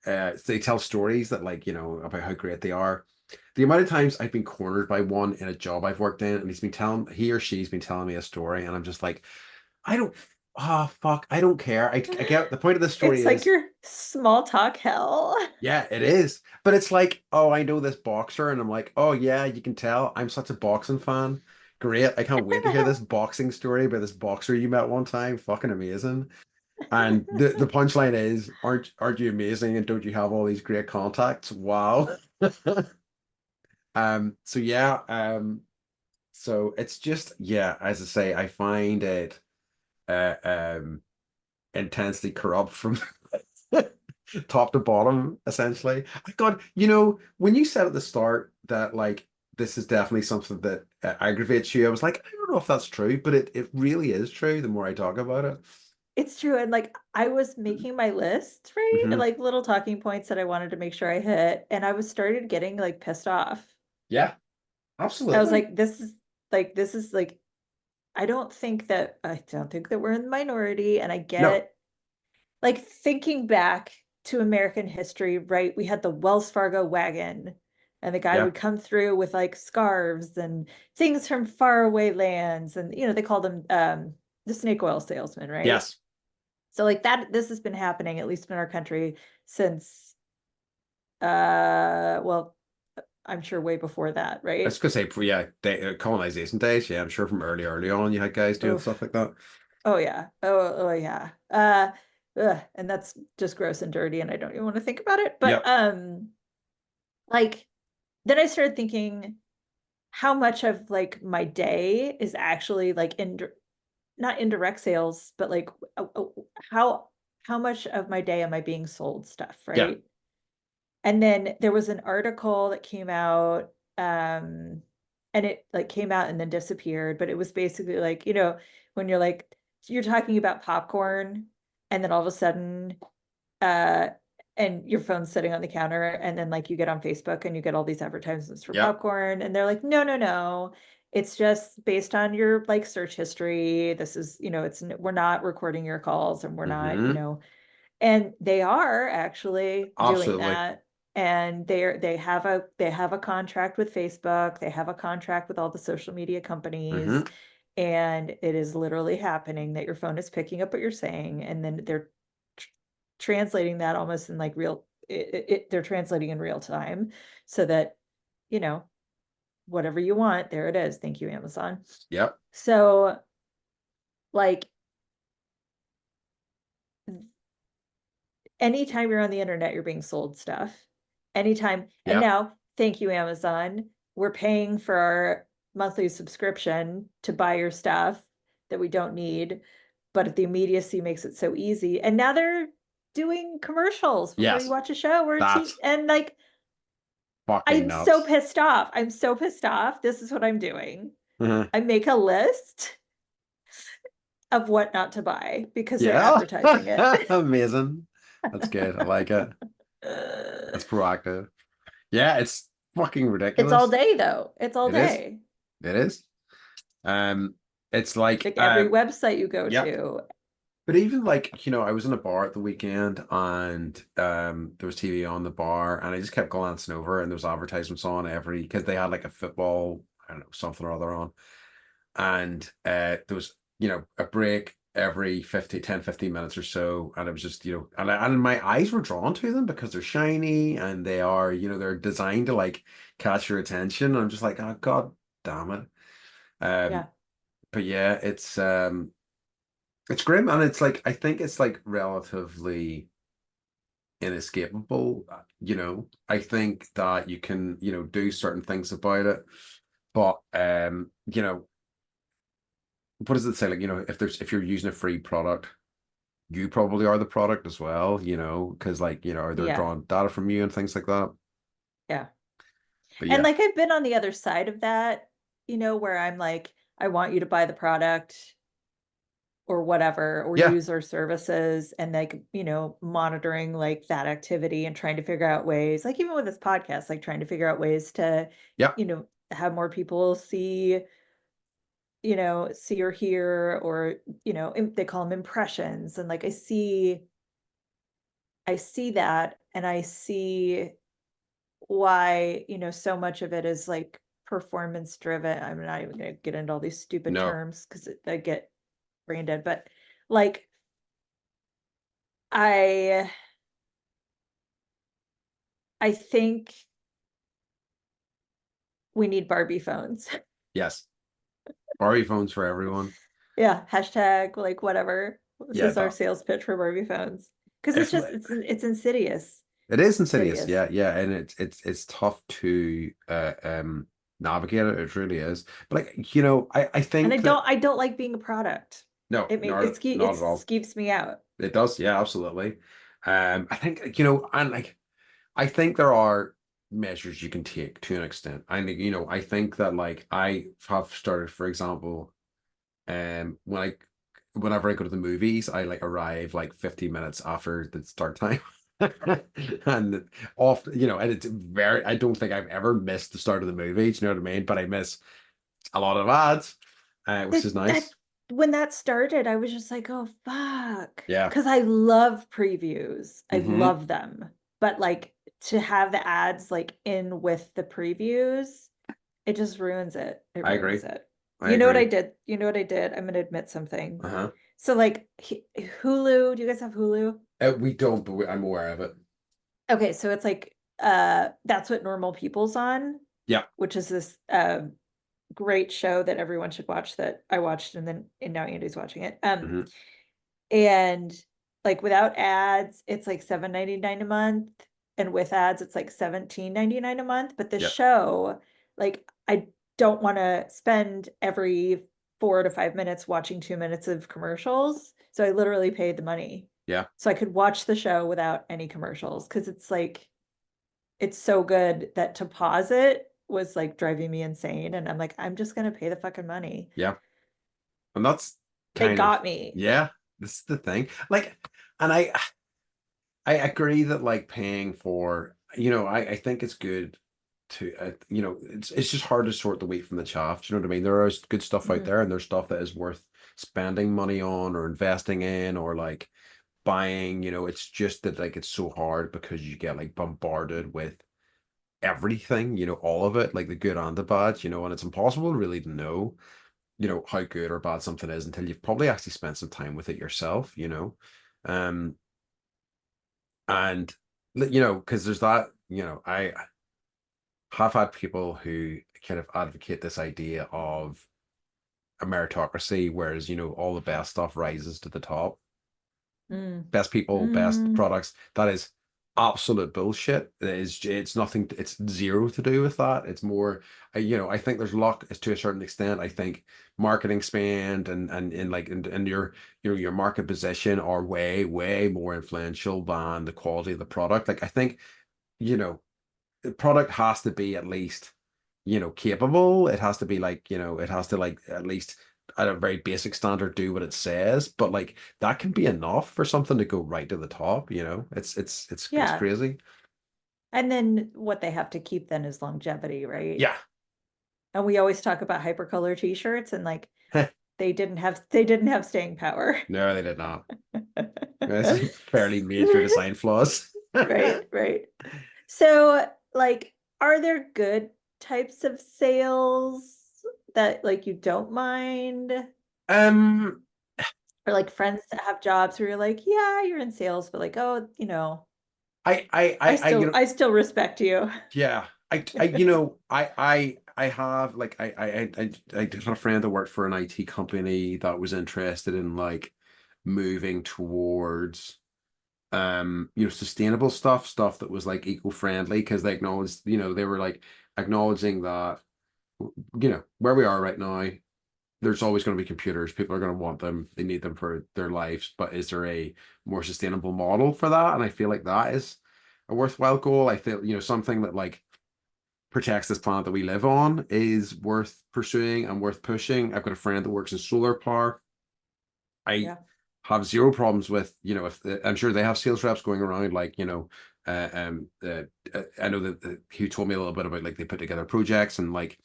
A: they tell stories that like, about how great they are. The amount of times I've been cornered by one in a job I've worked in, and he or she's been telling me a story, and I'm just like, I don't, oh, fuck, I don't care. I get the point of this story
B: It's like
A: is,
B: your small talk hell.
A: yeah, it is. But it's like, oh, I know this boxer, and I'm like, oh yeah, you can tell I'm such a boxing fan. Great. I can't wait to hear this boxing story about this boxer you met one time. Fucking amazing. And the punchline is, aren't you amazing and don't you have all these great contacts? Wow. So yeah, so it's just yeah, as I say, I find it uh intensely corrupt from top to bottom, essentially. God, when you said at the start that like this is definitely something that aggravates you, I was like, I don't know if that's true, but it really is true the more I talk about it.
B: It's true. And like I was making my list, right? And
A: Hmm.
B: like little talking points that I wanted to make sure I hit. And I was started getting like pissed off.
A: Yeah,
B: I was
A: absolutely.
B: like, like, this is like, I don't think that we're in the minority, and I
A: No.
B: get, like, thinking back to American history, right? We had the Wells Fargo wagon, and the guy
A: Yeah.
B: would come through with like scarves and things from faraway lands, and they called him the snake oil salesman, right?
A: Yes.
B: So like that, this has been happening at least in our country since well, I'm sure way before that,
A: I was
B: right?
A: gonna say, yeah, colonization days. Yeah, I'm sure from early on, you had guys doing stuff
B: Oof.
A: like that.
B: Oh yeah. Oh yeah. And that's just gross and dirty, and I don't even want to think about it. But
A: Yep.
B: like then I started thinking how much of like my day is actually like not indirect sales, but like how how much of my day am I being sold stuff,
A: Yeah.
B: right? And then there was an article that came out, and it like came out and then disappeared, but it was basically like, when you're talking about popcorn, and then all of a sudden, uh, and your phone's sitting on the counter, and then like you get on Facebook and you get all these advertisements for
A: Yep.
B: popcorn, and they're like, no, no, no. It's just based on your like search history. This is, we're not recording your calls, and we're not,
A: Mm-hmm.
B: and they are actually doing
A: Absolutely.
B: that. And they have a contract with Facebook. They have a contract with all the social media companies.
A: Mm-hmm.
B: And it is literally happening that your phone is picking up what you're saying, and then they're tr- translating that almost in like they're translating in real time, so that, you know, whatever you want, there it is. Thank you, Amazon.
A: Yep.
B: So like anytime you're on the internet, you're being sold stuff. Anytime. And
A: Yep.
B: now, thank you, Amazon. We're paying for our monthly subscription to buy your stuff that we don't need, but the immediacy makes it so easy. And now they're doing commercials before you
A: Yes.
B: watch a show or a TV.
A: That's
B: And like,
A: fucking
B: I'm so
A: nuts.
B: pissed off. I'm so pissed off. This is what I'm doing.
A: Uh-huh.
B: I make a list of what not to buy because they're
A: Yeah.
B: advertising it.
A: Amazing. That's good. I like it. That's proactive. Yeah, it's fucking
B: It's all
A: ridiculous.
B: day though. It's all
A: It is.
B: day.
A: It is. Um, it's like
B: Like every website you go
A: yep.
B: to.
A: But even like, I was in a bar at the weekend and there was TV on the bar and I just kept glancing over and there was advertisements on every because they had like a football, I don't know, something or other on. And there was, a break every 15 minutes or so. And it was just, and my eyes were drawn to them because they're shiny and they are, they're designed to like catch your attention. I'm just like, oh God damn it. Um,
B: Yeah.
A: but yeah, it's grim, and it's like I think it's like relatively inescapable. I think that you can, do certain things about it, but what does it say? Like, if you're using a free product, you probably are the product as well, because like, are they
B: Yeah.
A: drawing data from you and things like that?
B: Yeah.
A: But
B: And
A: yeah,
B: like I've been on the other side of that, where I'm like, I want you to buy the product or whatever, or
A: yeah,
B: use our services, and like, monitoring like that activity and trying to figure out ways, like even with this podcast, like trying to figure out ways to,
A: yeah,
B: have more people see or hear, or, they call them impressions. And like I see that, and I see why, so much of it is like performance driven. I'm not even going to get into all these stupid
A: no,
B: terms because I get brain dead, but like I I think we need Barbie phones.
A: yes, Barbie phones for everyone.
B: Yeah, hashtag like whatever. This
A: Yeah,
B: is our
A: that
B: sales pitch for Barbie phones. Because it's
A: if
B: just it's insidious.
A: it is
B: It's
A: insidious,
B: insidious.
A: yeah, yeah, and it's tough to navigate it. It really is. But like, I
B: And I
A: think
B: don't
A: that
B: I don't like being a product.
A: no, not
B: It
A: at all.
B: skeeves me out.
A: It does, yeah, absolutely. I think and like I think there are measures you can take to an extent. I think I think that like I have started, for example, whenever I go to the movies, I like arrive like 15 minutes after the start time. And often, and it's very, I don't think I've ever missed the start of the movie. Do you know what I mean? But I miss A lot of ads, which
B: That
A: is
B: that
A: nice.
B: when that started, I was just like, "Oh, fuck,"
A: Yeah.
B: because I love previews. I
A: Hmm.
B: love them. But, like, to have the ads, like, in with the previews, it just ruins it. It
A: I agree.
B: ruins it.
A: I
B: You know what I
A: agree.
B: did? You know what I did? I'm gonna admit something.
A: Uh-huh.
B: So, like, Hulu, do you guys have Hulu?
A: We don't, but I'm aware of it.
B: Okay, so it's like, That's What Normal People's on,
A: Yeah.
B: which is this, great show that everyone should watch that I watched and now Andy's watching it.
A: Hmm.
B: And, like, without ads, it's, like, 7.99 a month, and with ads, it's, like, 17.99 a month, but the
A: Yeah.
B: show, like, I don't wanna spend every 4 to 5 minutes watching 2 minutes of commercials, so I literally paid the money.
A: Yeah.
B: So I could watch the show without any commercials because it's so good that to pause it was, like, driving me insane, and I'm like, "I'm just gonna pay the fucking money."
A: Yeah. And that's
B: They
A: kind of,
B: got me.
A: yeah, this is the thing. Like, and I agree that like paying for, I think it's good to, it's just hard to sort the wheat from the chaff. Do you know what I mean? There is good stuff out
B: Mhm.
A: there, and there's stuff that is worth spending money on or investing in or like buying. It's just that like it's so hard because you get like bombarded with everything, all of it, like the good and the bad, and it's impossible really to know, how good or bad something is until you've probably actually spent some time with it yourself. Um, and because there's that, I have had people who kind of advocate this idea of a meritocracy, whereas, all the best stuff rises to the top.
B: Mm.
A: Best people, best
B: Mm.
A: products. That is absolute bullshit. It's nothing, it's zero to do with that. It's more, I think there's luck to a certain extent. I think marketing spend and like and your your market position are way, way more influential than the quality of the product. Like I think, you know, the product has to be at least, capable. It has to be like, it has to like at least at a very basic standard do what it says. But like that can be enough for something to go right to the top. It's
B: Yeah.
A: crazy.
B: And then what they have to keep then is longevity, right?
A: Yeah.
B: And we always talk about hypercolor t-shirts and like
A: Heh.
B: they didn't have staying power.
A: No, they did not. It's fairly major design flaws.
B: Right, right. So, like, are there good types of sales that like you don't mind?
A: um
B: Or like friends that have jobs where you're like, yeah, you're in sales, but like, oh, I still respect you.
A: Yeah, I have like I did have a friend that worked for an IT company that was interested in like moving towards sustainable stuff that was like eco-friendly because they acknowledged, they were like acknowledging that, where we are right now, there's always going to be computers. People are going to want them. They need them for their lives. But is there a more sustainable model for that? And I feel like that is a worthwhile goal. I feel, something that like protects this planet that we live on is worth pursuing and worth pushing. I've got a friend that works in solar power. I
B: Yeah.
A: have zero problems with, if I'm sure they have sales reps going around, like, I know that he told me a little bit about like they put together projects and like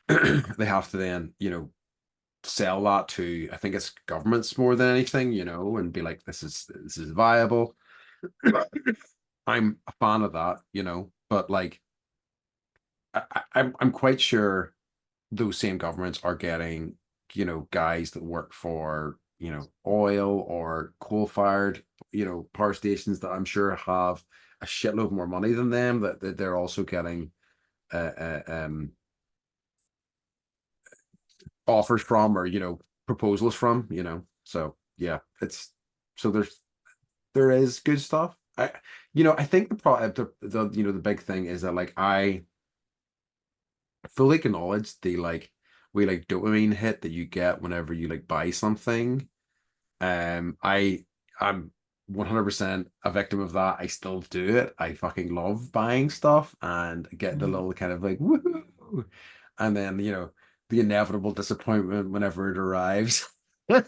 A: they have to then, sell that to, I think it's governments more than anything, and be like, this is viable. I'm a fan of that, but like I'm quite sure those same governments are getting, guys that work for, oil or coal-fired, power stations that I'm sure have a shitload more money than them that they're also getting offers from or, proposals from, So yeah, it's so there is good stuff. I think the big thing is that like I fully acknowledge the like we like dopamine hit that you get whenever you like buy something. I'm 100% a victim of that. I still do it. I fucking love buying stuff and get the
B: Mm.
A: little kind of like woohoo, and then the inevitable disappointment whenever it arrives. And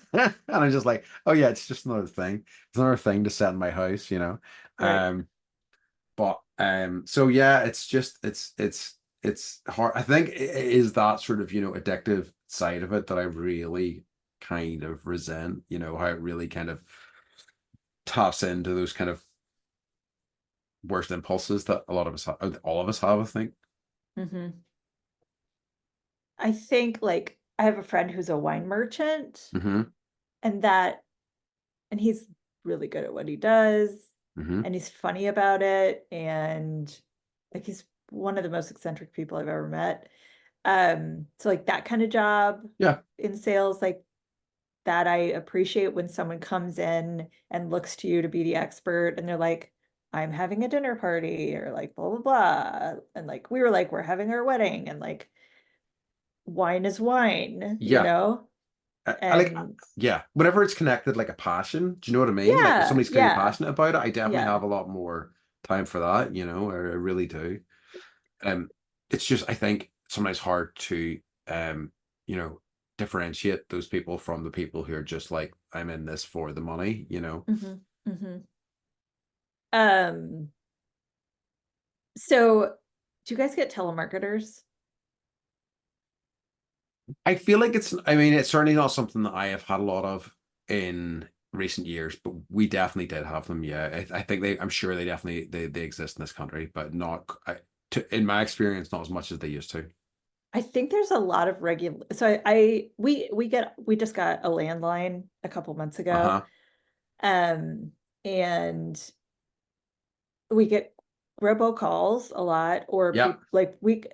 A: I'm just like, oh yeah, it's just another thing. It's another thing to set in my house.
B: Right.
A: But so yeah, it's just it's hard. I think it is that sort of, addictive side of it that I really kind of resent, how it really kind of taps into those kind of worst impulses that a lot of us have, all of us have, I think.
B: Hmm. I think like I have a friend who's a wine merchant,
A: Hmm.
B: and that and he's really good at what he does,
A: Hmm.
B: and he's funny about it, and like he's one of the most eccentric people I've ever met. So like that kind of job
A: Yeah.
B: in sales, like that I appreciate when someone comes in and looks to you to be the expert and they're like, I'm having a dinner party or like blah blah blah. And like we were like, we're having our wedding and like wine is wine,
A: Yeah. I like,
B: And
A: yeah, whenever it's connected like a passion, do you know what I mean? Like if
B: yeah,
A: somebody's clearly
B: yeah,
A: passionate about it, I definitely
B: yeah.
A: have a lot more time for that, I really do. Um, it's just I think sometimes hard to um, you know, differentiate those people from the people who are just like, I'm in this for the money.
B: Hmm. Hmm. Um, so do you guys get telemarketers?
A: I feel like I mean, it's certainly not something that I have had a lot of in recent years, but we definitely did have them. Yeah. I think I'm sure they definitely they exist in this country, but not in my experience, not as much as they used to.
B: I think there's a lot of regular. So we just got a landline a couple months ago.
A: Uh-huh.
B: Um, and we get robocalls a lot, or
A: Yeah.
B: people like we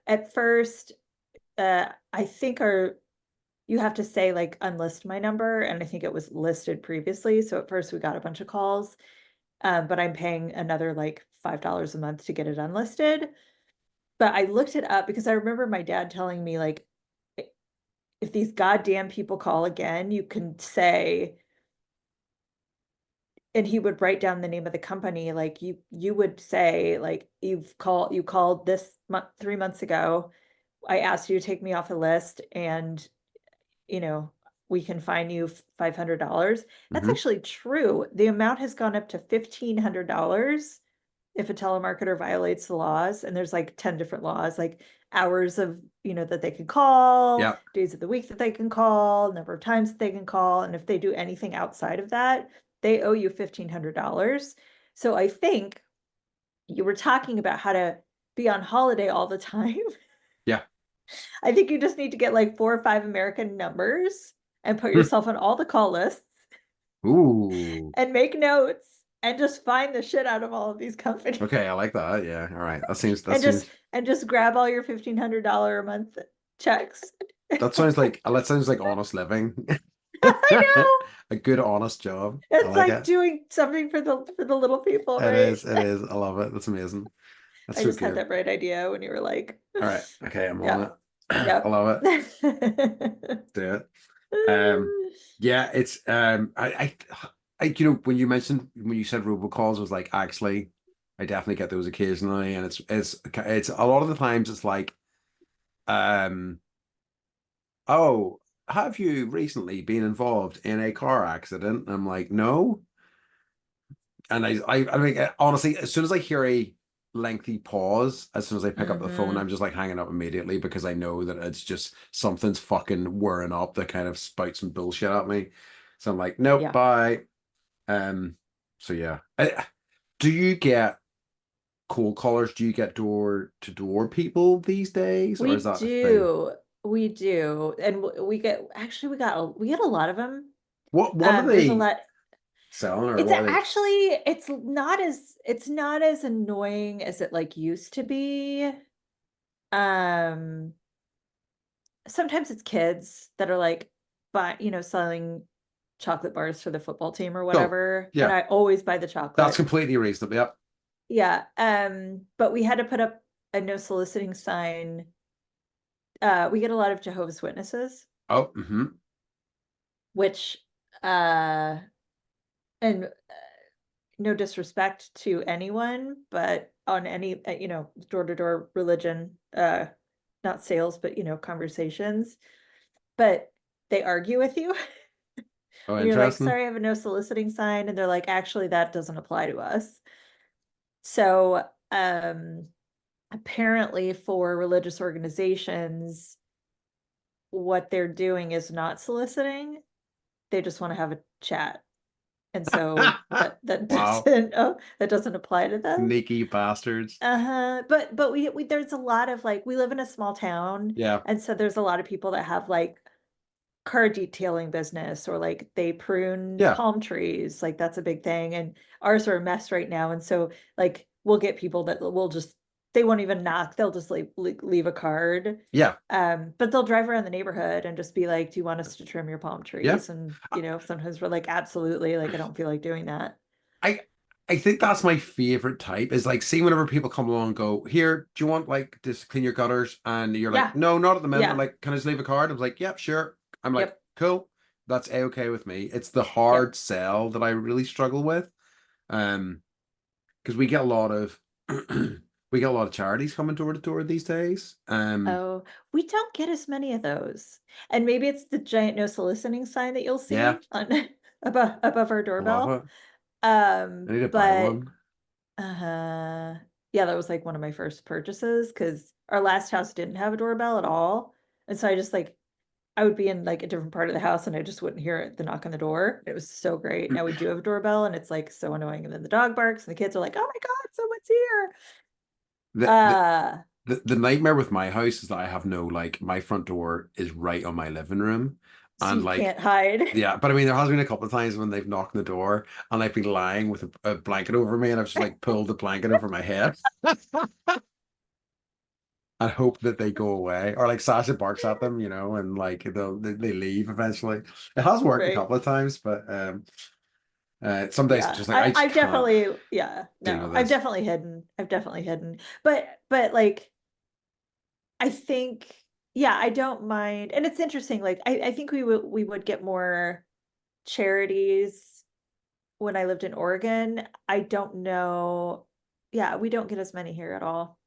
B: at first, I think our you have to say like unlist my number, and I think it was listed previously. So at first we got a bunch of calls, but I'm paying another like $5 a month to get it unlisted. But I looked it up because I remember my dad telling me like, if these goddamn people call again, you can say, and he would write down the name of the company, like you would say like, you called this month 3 months ago. I asked you to take me off the list, and you know, we can fine you $500. That's
A: Hmm.
B: actually true. The amount has gone up to $1,500 if a telemarketer violates the laws, and there's like 10 different laws, like hours of, that they can call,
A: Yeah.
B: days of the week that they can call, number of times that they can call, and if they do anything outside of that, they owe you $1,500. So I think you were talking about how to be on holiday all the time.
A: Yeah.
B: I think you just need to get like 4 or 5 American numbers and put yourself on all the call lists
A: Ooh.
B: and make notes and just find the shit out of all of these companies.
A: Okay, I like that. Yeah. All right. That
B: and just
A: seems
B: and just grab all your $1,500 a month checks.
A: that sounds like honest living.
B: I know.
A: A good honest job. I
B: It's
A: like
B: like
A: it.
B: doing something for the little people,
A: It
B: right?
A: is. It is. I love it. That's amazing. That's
B: I
A: so
B: just had
A: good.
B: that bright idea when you were like,
A: All right. Okay, I'm on
B: yeah,
A: it. I
B: yep.
A: love it. Do it. Um, yeah, it's when you said robocalls, I was like, actually, I definitely get those occasionally, and it's a lot of the times it's like, um, oh, have you recently been involved in a car accident? And I'm like, no. And I mean, honestly, as soon as I hear a lengthy pause, as soon as I pick up the phone,
B: Hmm.
A: I'm just like hanging up immediately because I know that it's just something's fucking whirring up that kind of spouts some bullshit at me. So I'm like, nope,
B: Yeah,
A: bye. Um, so yeah. Do you get cold callers? Do you get door to door people these days, or is
B: we
A: that a thing?
B: do. We do. And we get, actually, we get a lot of them.
A: What are
B: There's a
A: they
B: lot.
A: selling, or
B: It's
A: what are they?
B: actually, it's not as annoying as it like used to be. Um, Sometimes it's kids that are like, selling chocolate bars for the football team or
A: Oh,
B: whatever, and
A: yeah,
B: I always buy the
A: that's
B: chocolate.
A: completely reasonable. Yep.
B: Yeah, but we had to put up a no soliciting sign. We get a lot of Jehovah's Witnesses,
A: Oh, mm-hmm.
B: which, uh, and no disrespect to anyone, but on any, door to door religion, not sales, but, conversations, but they argue with you.
A: Oh,
B: And you're like,
A: interesting.
B: sorry, I have a no soliciting sign. And they're like, actually, that doesn't apply to us. So, apparently for religious organizations, what they're doing is not soliciting. They just wanna have a chat. And so that
A: Wow.
B: doesn't that doesn't apply to them.
A: Sneaky bastards.
B: Uh-huh, but we there's a lot of, like, we live in a small town,
A: Yeah.
B: and so there's a lot of people that have, like, car detailing business, or, like, they prune
A: Yeah.
B: palm trees, like, that's a big thing, and ours are a mess right now, and so, like, we'll get people that will just, they won't even knock, they'll just, like, leave a card,
A: Yeah.
B: but they'll drive around the neighborhood and just be like, "Do you want us to trim your palm
A: Yeah.
B: trees?" And, sometimes we're like, "Absolutely," like, "I don't feel like doing that."
A: I I think that's my favorite type is like see whenever people come along and go, here, do you want like this clean your gutters? And you're like,
B: Yeah,
A: no, not at the minute.
B: yeah,
A: Like, can I just leave a card? I was like, yep, sure. I'm like,
B: yep,
A: cool. That's a-okay with me. It's the
B: yep.
A: hard sell that I really struggle with. Um, because we get a lot of we get a lot of charities coming door to door these days.
B: Oh, we don't get as many of those, and maybe it's the giant no soliciting sign that you'll
A: Yeah,
B: see on above our
A: I love
B: doorbell,
A: it. I need to buy
B: but
A: one.
B: uh yeah, that was, like, one of my first purchases because our last house didn't have a doorbell at all, and so I just, like, I would be in, like, a different part of the house, and I just wouldn't hear the knock on the door. It was so great. Now we do have a doorbell, and it's, like, so annoying, and then the dog barks, and the kids are like, "Oh my god, someone's here."
A: The, the
B: Uh,
A: the nightmare with my house is that I have no like my front door is right on my living room.
B: so
A: And
B: you
A: like
B: can't hide.
A: yeah, but I mean there has been a couple of times when they've knocked on the door and I've been lying with a blanket over me and I've just like pulled the blanket over my head and hope that they go away. Or like Sasha barks at them, and like they leave eventually. It has worked a
B: Right.
A: couple of times, but some days it's
B: Yeah,
A: just like I just
B: I've
A: can't
B: definitely, yeah,
A: deal
B: no,
A: with this.
B: I've definitely hidden, but, like, I think, yeah, I don't mind, and it's interesting, like, I think we would get more charities when I lived in Oregon. I don't know, yeah, we don't get as many here at all.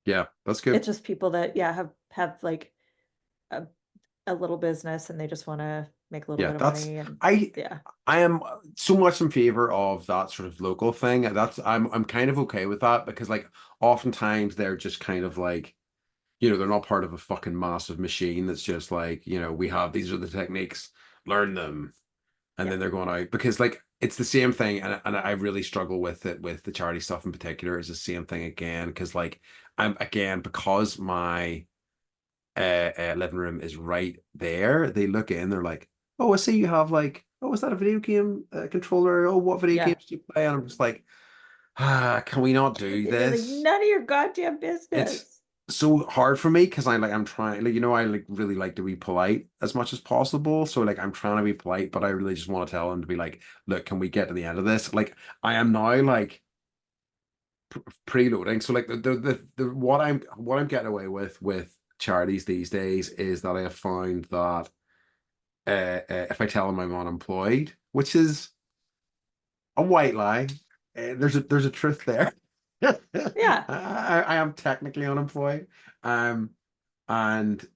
A: Yeah, that's good.
B: It's just people that, yeah, have, like, a a little business, and they just wanna make a little
A: Yeah,
B: bit of
A: that's
B: money, and
A: I
B: yeah,
A: I am so much in favor of that sort of local thing. That's I'm kind of okay with that because like oftentimes they're just kind of like, they're not part of a fucking massive machine that's just like, we have these are the techniques, learn them, and
B: yeah,
A: then they're going out because like it's the same thing and I really struggle with it with the charity stuff in particular. It's the same thing again because like I'm again because my living room is right there. They look in, they're like, "Oh, I see you have like, oh, is that a video game controller? Oh, what video
B: yeah.
A: games do you play?" And I'm just like, can we not do
B: And you're like,
A: this?
B: "None of your goddamn
A: It's
B: business."
A: so hard for me because I'm trying, like, I like really like to be polite as much as possible. So like I'm trying to be polite, but I really just want to tell them to be like, look, can we get to the end of this? Like I am now like preloading. So like the what I'm getting away with charities these days is that I have found that if I tell them I'm unemployed, which is a white lie, there's a truth there.
B: Yeah,
A: I am technically unemployed. Um, and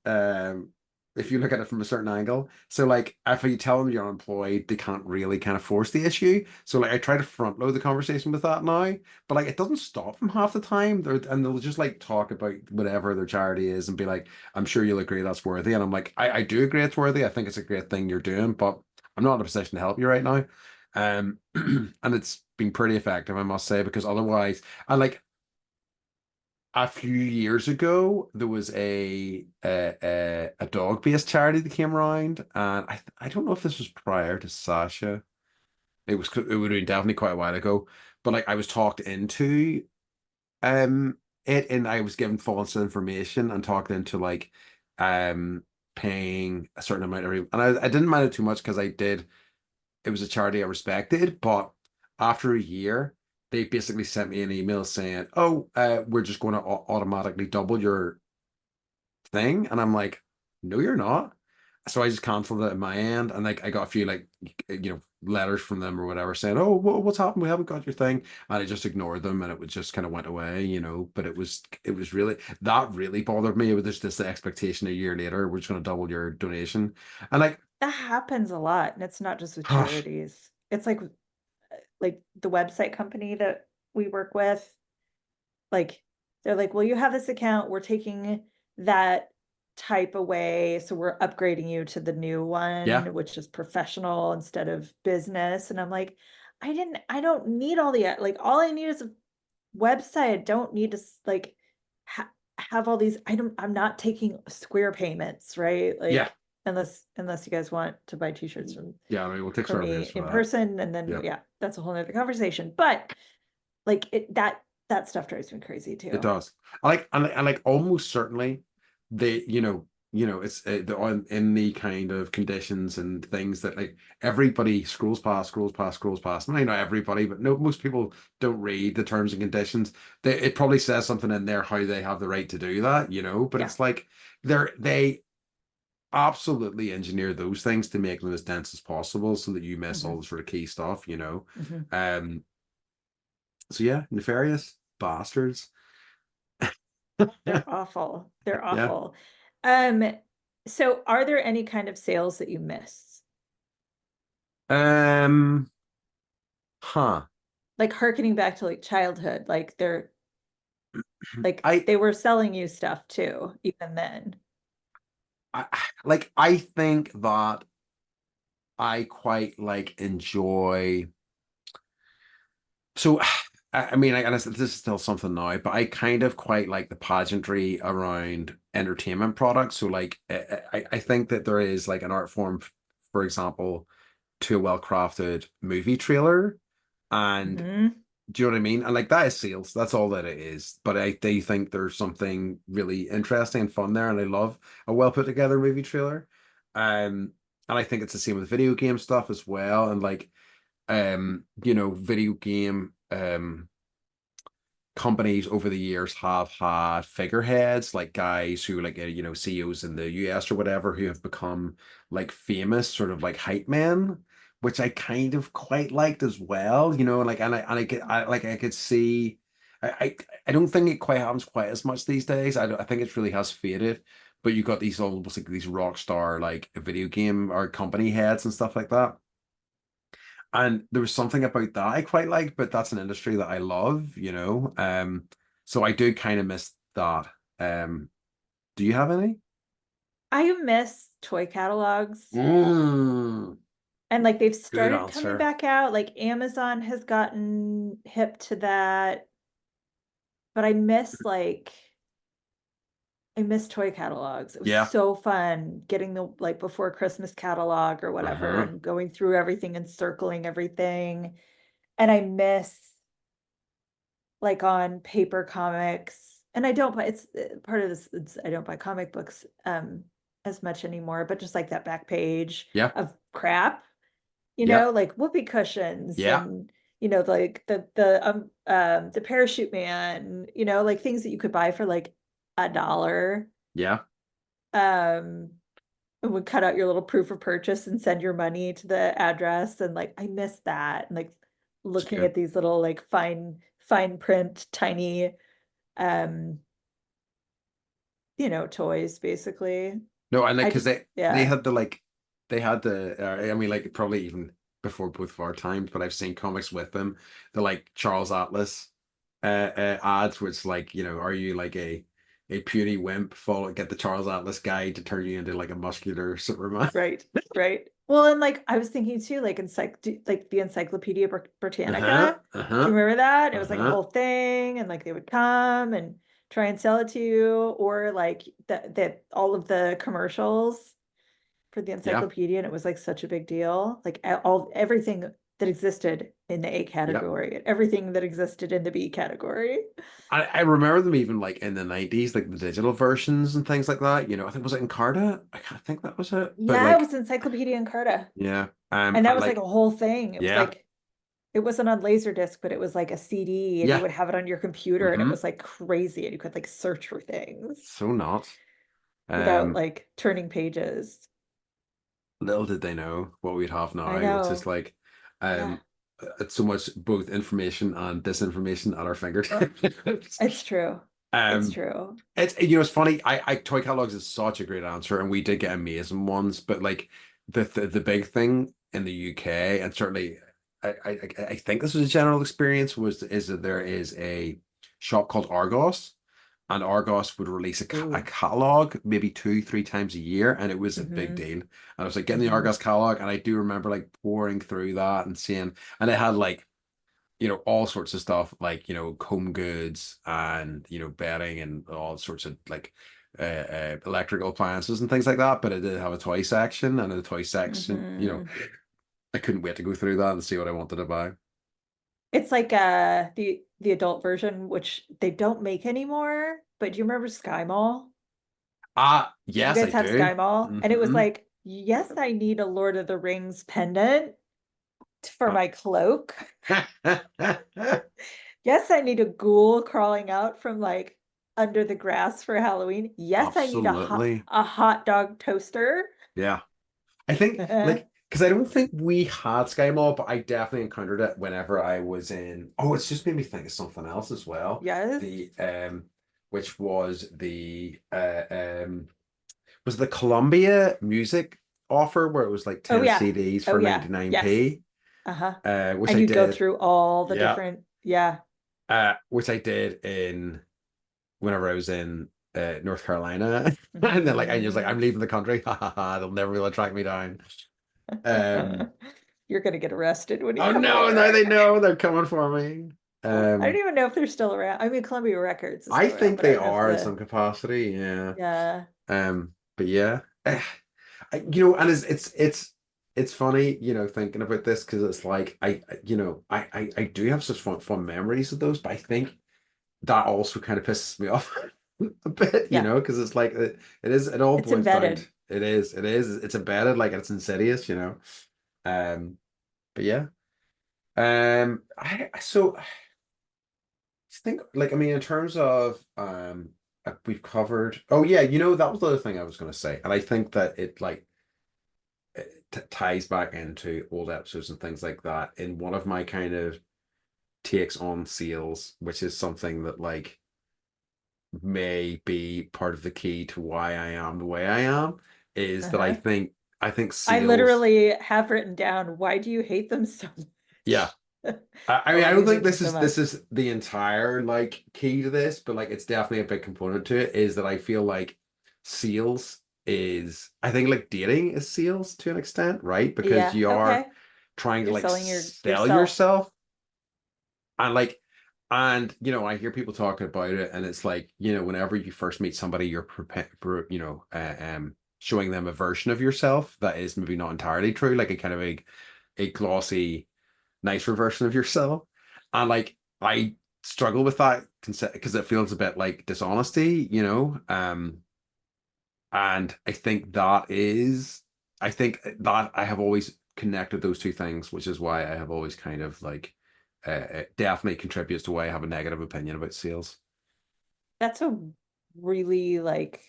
A: if you look at it from a certain angle, so like if you tell them you're unemployed, they can't really kind of force the issue. So like I try to front load the conversation with that now, but like it doesn't stop them half the time. And they'll just like talk about whatever their charity is and be like, I'm sure you'll agree that's worthy. And I'm like, I do agree it's worthy. I think it's a great thing you're doing, but I'm not in a position to help you right now. And it's been pretty effective, I must say, because otherwise, I like a few years ago, there was a dog-based charity that came around, and I don't know if this was prior to Sasha. It would have been definitely quite a while ago, but like I was talked into it, and I was given false information and talked into like um paying a certain amount every, and I didn't mind it too much because it was a charity I respected, but after a year, they basically sent me an email saying, "Oh, we're just going to automatically double your thing," and I'm like, "No, you're not." So I just canceled it at my end, and like I got a few like letters from them or whatever saying, "Oh, what's happened? We haven't got your thing," and I just ignored them, and it was just kind of went away. But it was really that really bothered me. It was just this expectation a year later, we're just going to double your donation, and like,
B: that happens a lot, and it's not just with
A: gosh,
B: charities. It's like the website company that we work with, like, they're like, well, you have this account, we're taking that type away, so we're upgrading you to the new
A: Yeah,
B: one, which is professional instead of business. And I'm like, I don't need all the, like, all I need is a website. I don't need to like ha have all these, I'm not taking Square payments, right?
A: yeah,
B: Like, unless you guys want to buy t-shirts
A: yeah. I mean, we'll take
B: from
A: square
B: me
A: reviews for
B: in
A: that.
B: person, and then
A: Yeah,
B: yeah, that's a whole nother conversation. But like that stuff drives me crazy
A: it
B: too.
A: does. I like almost certainly they, it's the on in the kind of conditions and things that like everybody scrolls past, scrolls past, scrolls past. Maybe not everybody, but no, most people don't read the terms and conditions. It probably says something in there how they have the right to do that. But
B: Yeah.
A: it's like they absolutely engineer those things to make them as dense as possible so that you miss all
B: Hmm.
A: the sort of key stuff.
B: Hmm.
A: Um, so yeah, nefarious bastards.
B: They're awful. They're
A: Yeah.
B: awful. Um, so are there any kind of sales that you miss?
A: Um, huh.
B: Like harkening back to like childhood, like
A: I,
B: they were selling you stuff too, even then.
A: I I think that I quite like enjoy so I mean I guess this is still something now, but I kind of quite like the pageantry around entertainment products. So like I think that there is like an art form, for example, to a well-crafted movie trailer. And
B: Hmm.
A: do you know what I mean? And like that is sales. That's all that it is. But I they think there's something really interesting and fun there, and I love a well put together movie trailer. And I think it's the same with video game stuff as well. And like video game companies over the years have had figureheads like guys who like CEOs in the US or whatever who have become like famous sort of like hype men, which I kind of quite liked as well. Like I could see I don't think it quite happens quite as much these days. I think it really has faded, but you got these almost like these rock star like video game or company heads and stuff like that. And there was something about that I quite like, but that's an industry that I love. So I do kind of miss that. Um, do you have any?
B: I miss toy catalogs,
A: Mm,
B: and like they've
A: good
B: started coming
A: answer.
B: back out. Like Amazon has gotten hip to that, but I miss toy catalogs. It was
A: Yeah.
B: so fun getting the like before Christmas catalog or whatever
A: Uh-huh.
B: and going through everything and circling everything. And I miss like on paper comics. And I don't buy it's part of this it's I don't buy comic books as much anymore, but just like that back page
A: Yeah.
B: of crap,
A: Yeah.
B: like whoopee cushions
A: Yeah.
B: and like the parachute man, like things that you could buy for like $1.
A: Yeah.
B: Um, and would cut out your little proof of purchase and send your money to the address. And like I miss that. And like
A: It's
B: looking
A: good.
B: at these little like fine print, tiny um, toys basically.
A: No, and like
B: I
A: because
B: just
A: they
B: yeah,
A: had the I mean like probably even before both of our times, but I've seen comics with them. The like Charles Atlas ads where it's like, are you like a puny wimp, follow get the Charles Atlas guide to turn you into like a muscular Superman.
B: right, right. Well, and like I was thinking too, like like the Encyclopedia
A: Uh-huh.
B: Britannica. Do you
A: Uh-huh.
B: remember that? It was like a
A: Uh-huh.
B: whole thing, and like they would come and try and sell it to you, or like that all of the commercials for the
A: Yeah.
B: encyclopedia, and it was like such a big deal. Like everything that existed in the A
A: Yeah.
B: category, and everything that existed in the B category.
A: I remember them even like in the 90s, like the digital versions and things like that. I think was it Encarta? I can't think that was it. But
B: Yeah, it
A: like,
B: was Encyclopedia Encarta.
A: yeah.
B: And that
A: And
B: was like a
A: like,
B: whole thing. It was
A: yeah.
B: like it wasn't on Laserdisc, but it was like a CD, and you
A: Yeah.
B: would have it on your computer, and it
A: Mm-hmm.
B: was like crazy, and you could like search for things
A: So not.
B: without
A: Um,
B: like turning pages.
A: Little did they know what we'd have
B: I
A: now, which is
B: know.
A: like
B: Yeah,
A: it's so much both information and disinformation at our fingertips.
B: it's true. It's
A: Um,
B: true.
A: it's funny. I toy catalogs is such a great answer, and we did get amazing ones. But like the big thing in the UK, and certainly I think this was a general experience, is that there is a shop called Argos, and Argos would release a
B: Ooh.
A: catalog maybe two, three times a year, and it was a big
B: Mm-hmm.
A: deal. And I was like getting the
B: Mm-hmm.
A: Argos catalog, and I do remember like pouring through that and seeing, and it had like all sorts of stuff like home goods and bedding and all sorts of like electrical appliances and things like that. But it did have a toy section, and in the toy section,
B: Mm-hmm.
A: I couldn't wait to go through that and see what I wanted to buy.
B: It's like the adult version, which they don't make anymore. But do you remember Sky Mall?
A: Ah,
B: Did you
A: yes, I
B: guys have
A: do.
B: Sky Mall? And it was
A: Hmm.
B: like, yes, I need a Lord of the Rings pendant for my cloak. Yes, I need a ghoul crawling out from like under the grass for Halloween. Yes, I need
A: Absolutely.
B: a hot dog toaster.
A: Yeah. I think like because I don't think we had Sky Mall, but I definitely encountered it whenever I was in. Oh, it's just made me think of something else as well.
B: Yes.
A: The which was the Columbia music offer where it was like
B: Oh
A: 10
B: yeah.
A: CDs
B: Oh
A: for
B: yeah. Yes.
A: 99p,
B: Uh-huh.
A: which
B: And
A: I
B: you'd go
A: did.
B: through all the
A: Yeah.
B: different, yeah.
A: Which I did in whenever I was in North Carolina. And then like I was like,
B: Mhm.
A: I'm leaving the country. Ha ha ha, they'll never be able to track me down. Um
B: You're gonna get arrested when you
A: oh
B: come
A: no, now
B: there.
A: they know they're coming for me.
B: I don't
A: Um
B: even know if they're still around. I mean, Columbia Records is
A: I
B: still around,
A: think
B: but I
A: they
B: don't know if
A: are in some capacity, yeah.
B: yeah,
A: But yeah. And it's funny, thinking about this because it's like I do have such fun memories of those, but I think that also kind of pisses me off a bit,
B: yeah.
A: because it's like it all
B: It's
A: boils down to
B: embedded.
A: it's embedded, like it's insidious. Um, but yeah. I think like I mean in terms of we've covered. Oh yeah, that was the other thing I was going to say, and I think that it like it ties back into old episodes and things like that in one of my kind of takes on sales, which is something that like may be part of the key to why I am the way I am, is that I
B: Uh-huh.
A: think I think
B: I
A: sales,
B: literally have written down, why do you hate them so
A: yeah.
B: much?
A: I
B: Or
A: mean, I
B: why do
A: don't
B: you
A: think
B: hate them
A: this
B: so
A: is this
B: much?
A: is the entire like key to this, but like it's definitely a big component to it, is that I feel like sales is I think like dating is sales to an extent, right? Because
B: Yeah,
A: you are
B: okay.
A: trying to
B: You're
A: like
B: selling
A: sell
B: yourself.
A: yourself. And like, and I hear people talking about it, and it's like, whenever you first meet somebody, you're showing them a version of yourself that is maybe not entirely true, like a kind of a glossy, nicer version of yourself. And like, I struggle with that because it feels a bit like dishonesty. And I think that I have always connected those two things, which is why I have always kind of like it definitely contributes to why I have a negative opinion about sales.
B: That's a really like,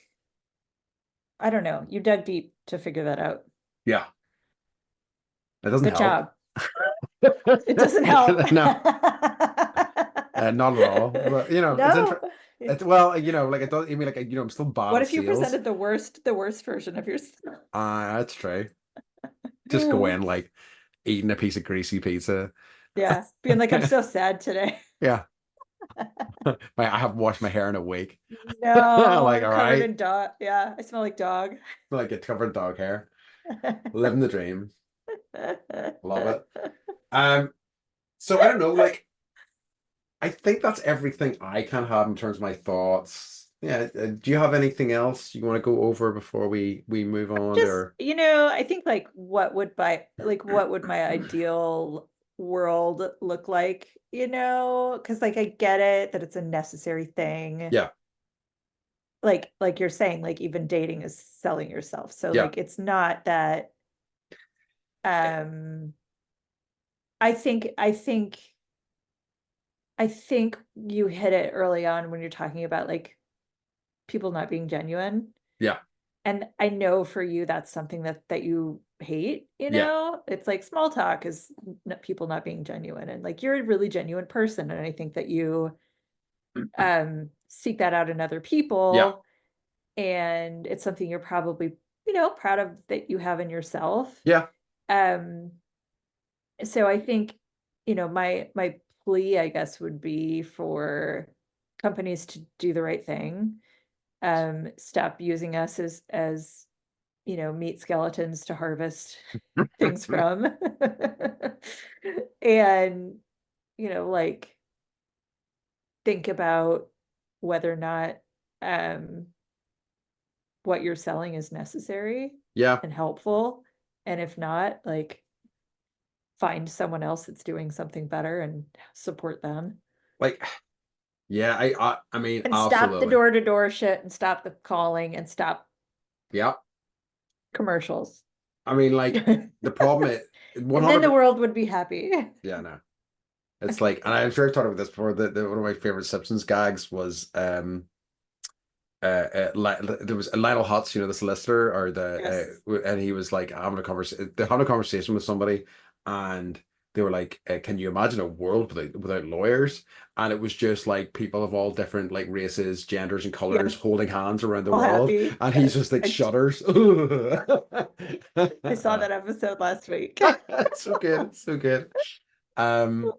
B: I don't know. You dug deep to figure that out.
A: Yeah, it doesn't
B: Good
A: help.
B: job. It doesn't help.
A: No, not at all. But it's
B: No.
A: interesting. It's well, like it does. I mean, like I'm still bad
B: What
A: at
B: if you
A: sales.
B: presented the worst version of yourself?
A: That's true. Just go in like eating a piece of greasy pizza.
B: Yeah, being like, I'm so sad today.
A: Yeah, I haven't washed my hair in a week. Like,
B: No,
A: all
B: covered
A: right,
B: in dog. Yeah, I smell like dog.
A: like get covered in dog hair. Living the dream. Love it. Um, so I don't know, like I think that's everything I can have in terms of my thoughts. Yeah, do you have anything else you want to go over before we move on
B: Just,
A: or
B: I think like what would my ideal world look like, Because like I get it that it's a necessary thing.
A: yeah,
B: Like you're saying, like even dating is selling yourself. So
A: yeah,
B: like it's not that um I think you hit it early on when you're talking about like people not being genuine.
A: yeah,
B: And I know for you that's something that you hate,
A: yeah,
B: It's like small talk is people not being genuine and like you're a really genuine person and I think that you seek that out in other
A: yeah,
B: people and it's something you're probably, proud of that you have in yourself.
A: yeah,
B: Um so I think, my plea I guess would be for companies to do the right thing, stop using us as meat skeletons to harvest things from. And, like, think about whether or not, um, what you're selling is necessary
A: Yeah,
B: and helpful, and if not, like, find someone else that's doing something better and support them.
A: like, yeah, I mean,
B: And stop the
A: absolutely.
B: door-to-door shit and stop the calling and stop
A: Yeah.
B: commercials.
A: I mean, like,
B: And
A: the problem is
B: then the
A: 100.
B: world would be happy.
A: Yeah, no. It's like, and I'm sure I've talked about this before. One of my favorite Simpsons gags was there was Lionel Hutz, the solicitor or
B: Yes.
A: and he was like having a conversation. They had a conversation with somebody, and they were like, "Can you imagine a world without lawyers?" And it was just like people of all different like races, genders, and colors
B: Yes.
A: holding hands around the
B: All
A: world,
B: happy.
A: and he's
B: Yes.
A: just like
B: I
A: shudders.
B: I saw that episode last week.
A: It's so good. It's so good. Um,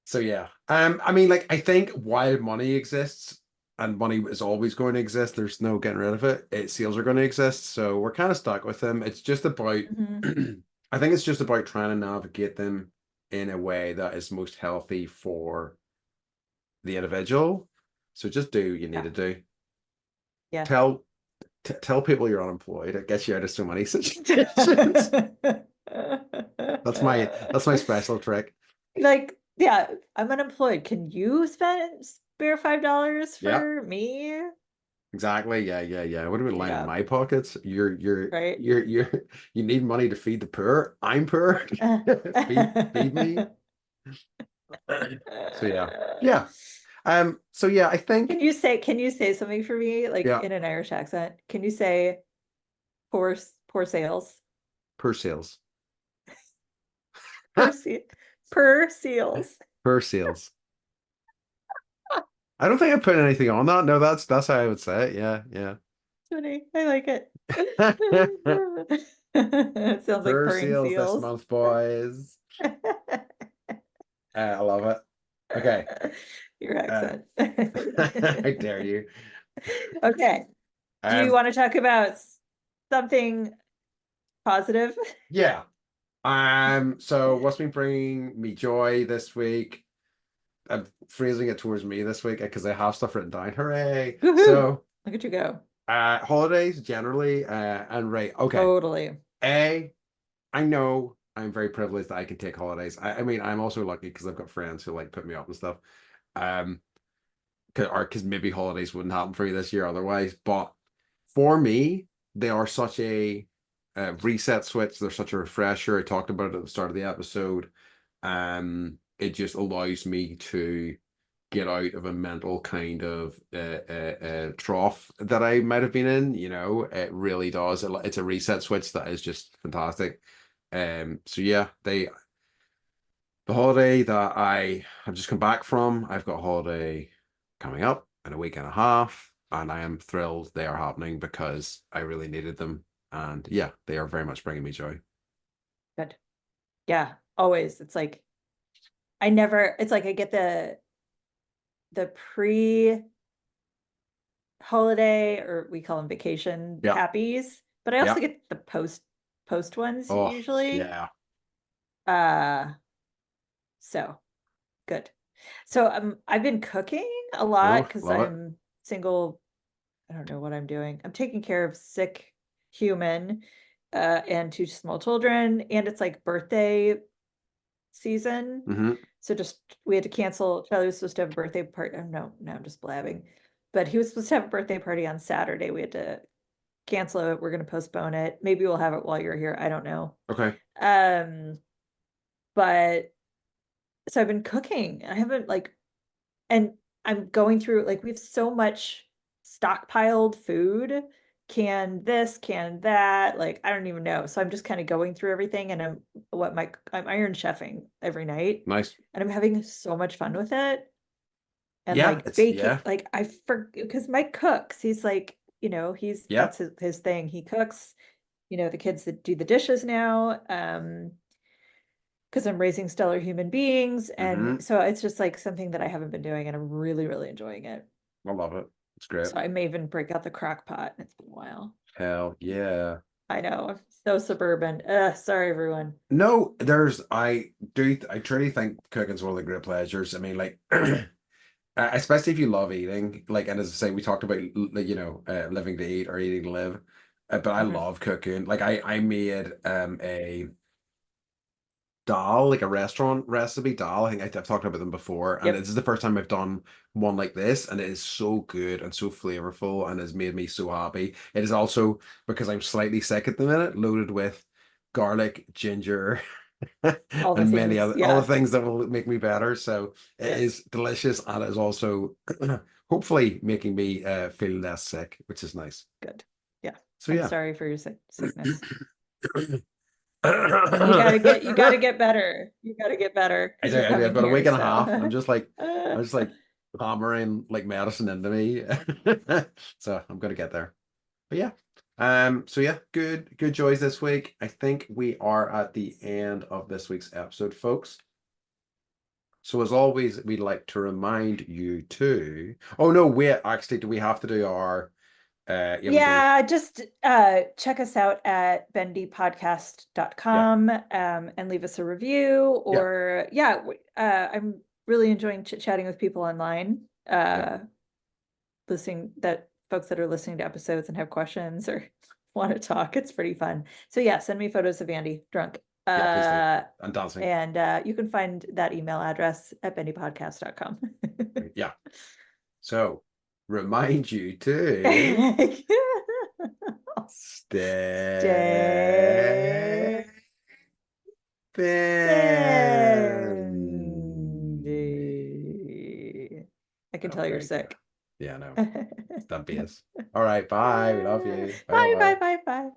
A: so yeah. I mean, like, I think while money exists and money is always going to exist, there's no getting rid of it. Sales are going to exist, so we're kind of stuck with them. It's just about
B: Mhm.
A: I think it's just about trying to navigate them in a way that is most healthy for the individual. So just do what you need
B: Yeah.
A: to do.
B: Yeah.
A: Tell tell people you're unemployed. It gets you out of so many situations. That's my special trick.
B: Like, yeah, I'm unemployed. Can you spare $5
A: Yeah.
B: for me?
A: Exactly. Yeah, yeah, yeah. What do we line in
B: Yeah,
A: my pockets?
B: right.
A: You need money to feed the poor. I'm poor. Feed me. So yeah. Yeah. So yeah, I think
B: Can you say something for me, like
A: yeah,
B: in an Irish accent? Can you say poor sales?
A: per sales.
B: Per se per seals.
A: Per sales. I don't think I put anything on that. No, that's how I would say it. Yeah, yeah.
B: Funny. I like it. It sounds like
A: Per
B: purring
A: sales this
B: seals.
A: month, boys. I love it. Okay.
B: Your
A: Uh,
B: accent.
A: I dare you.
B: Okay. Do you
A: Um,
B: want to talk about something positive?
A: yeah. So what's been bringing me joy this week? I'm phrasing it towards me this week because I have stuff written down. Hooray!
B: Woohoo!
A: So,
B: Look at you go.
A: holidays generally, and right, okay.
B: Totally.
A: A, I know I'm very privileged that I can take holidays. I mean, I'm also lucky because I've got friends who like put me up and stuff. Um, because maybe holidays wouldn't happen for you this year otherwise. But for me, they are such a reset switch. They're such a refresher. I talked about it at the start of the episode. It just allows me to get out of a mental kind of trough that I might have been in. It really does. It's a reset switch that is just fantastic. So yeah, the holiday that I have just come back from, I've got a holiday coming up in a week and a half, and I am thrilled they are happening because I really needed them. And yeah, they are very much bringing me joy.
B: Good. Yeah, always. It's like I get the pre-holiday, or we call them vacation
A: Yeah,
B: happies, but I also
A: yeah.
B: get the post ones
A: Oh,
B: usually.
A: yeah.
B: Uh, so good. So I've been cooking a lot
A: Oh,
B: because
A: love it.
B: I'm single. I don't know what I'm doing. I'm taking care of sick human and two small children, and it's like birthday season.
A: Hmm.
B: So just we had to cancel. Charlie was supposed to have a birthday party. No, no, I'm just blabbing. But he was supposed to have a birthday party on Saturday. We had to cancel it. We're gonna postpone it. Maybe we'll have it while you're here. I don't know.
A: Okay.
B: Um, but so I've been cooking. I haven't like, and I'm going through, like, we have so much stockpiled food, can this, can that, like, I don't even know. So I'm just kind of going through everything, and I'm iron chefing every night,
A: Nice.
B: and I'm having so much fun with it. And
A: Yeah,
B: like
A: it's
B: baking,
A: yeah,
B: like because Mike cooks. He's like,
A: yeah.
B: that's his thing. He cooks, the kids that do the dishes now, because I'm raising stellar human beings. And
A: Hmm.
B: so it's just like something that I haven't been doing, and I'm really, really enjoying it.
A: I love it. It's great.
B: So I may even break out the crock pot. It's been a while.
A: Hell yeah.
B: I know, I'm so suburban. Sorry, everyone.
A: No, I truly think cooking's one of the great pleasures. I mean, like, especially if you love eating, like, and as I say, we talked about, living to eat or eating to live, but I
B: Hmm.
A: love cooking. Like, I made a dal, like a restaurant recipe dal. I think I've talked about them before, and
B: Yep.
A: this is the first time I've done one like this, and it is so good and so flavorful, and has made me so happy. It is also, because I'm slightly sick at the minute, loaded with garlic, ginger,
B: All the
A: and many
B: things.
A: other all the
B: Yeah.
A: things that will make me better. So it is
B: Yes.
A: delicious, and it is also hopefully making me feel less sick, which is nice.
B: Good. Yeah.
A: So
B: I'm
A: yeah.
B: sorry for your sickness. You gotta get better. You gotta get better because you're
A: I've
B: coming
A: got a week
B: here.
A: and a half.
B: So
A: I'm just like hammering like medicine into me. So I'm gonna get there. But yeah. So yeah, good joys this week. I think we are at the end of this week's episode, folks. So as always, we'd like to remind you to, oh no, wait, actually, do we have to do our yeah, we do.
B: yeah, just check us out at
A: Yeah.
B: bendypodcast.com and leave us a review.
A: Yeah.
B: Or yeah, I'm really enjoying chit-chatting with people online.
A: Yeah.
B: Listening that folks that are listening to episodes and have questions or want to talk. It's pretty fun. So yeah, send me photos of Andy drunk.
A: Yeah, please do. And dancing.
B: And you can find that email address at bendypodcast.com.
A: Yeah. So remind you to stay
B: Stay
A: thin.
B: Sandy. I can
A: Oh,
B: tell you're
A: very good.
B: sick.
A: Yeah, no.
B: Bye,
A: It's that BS. All right, bye. We love you. Bye
B: bye,
A: bye.
B: bye, bye.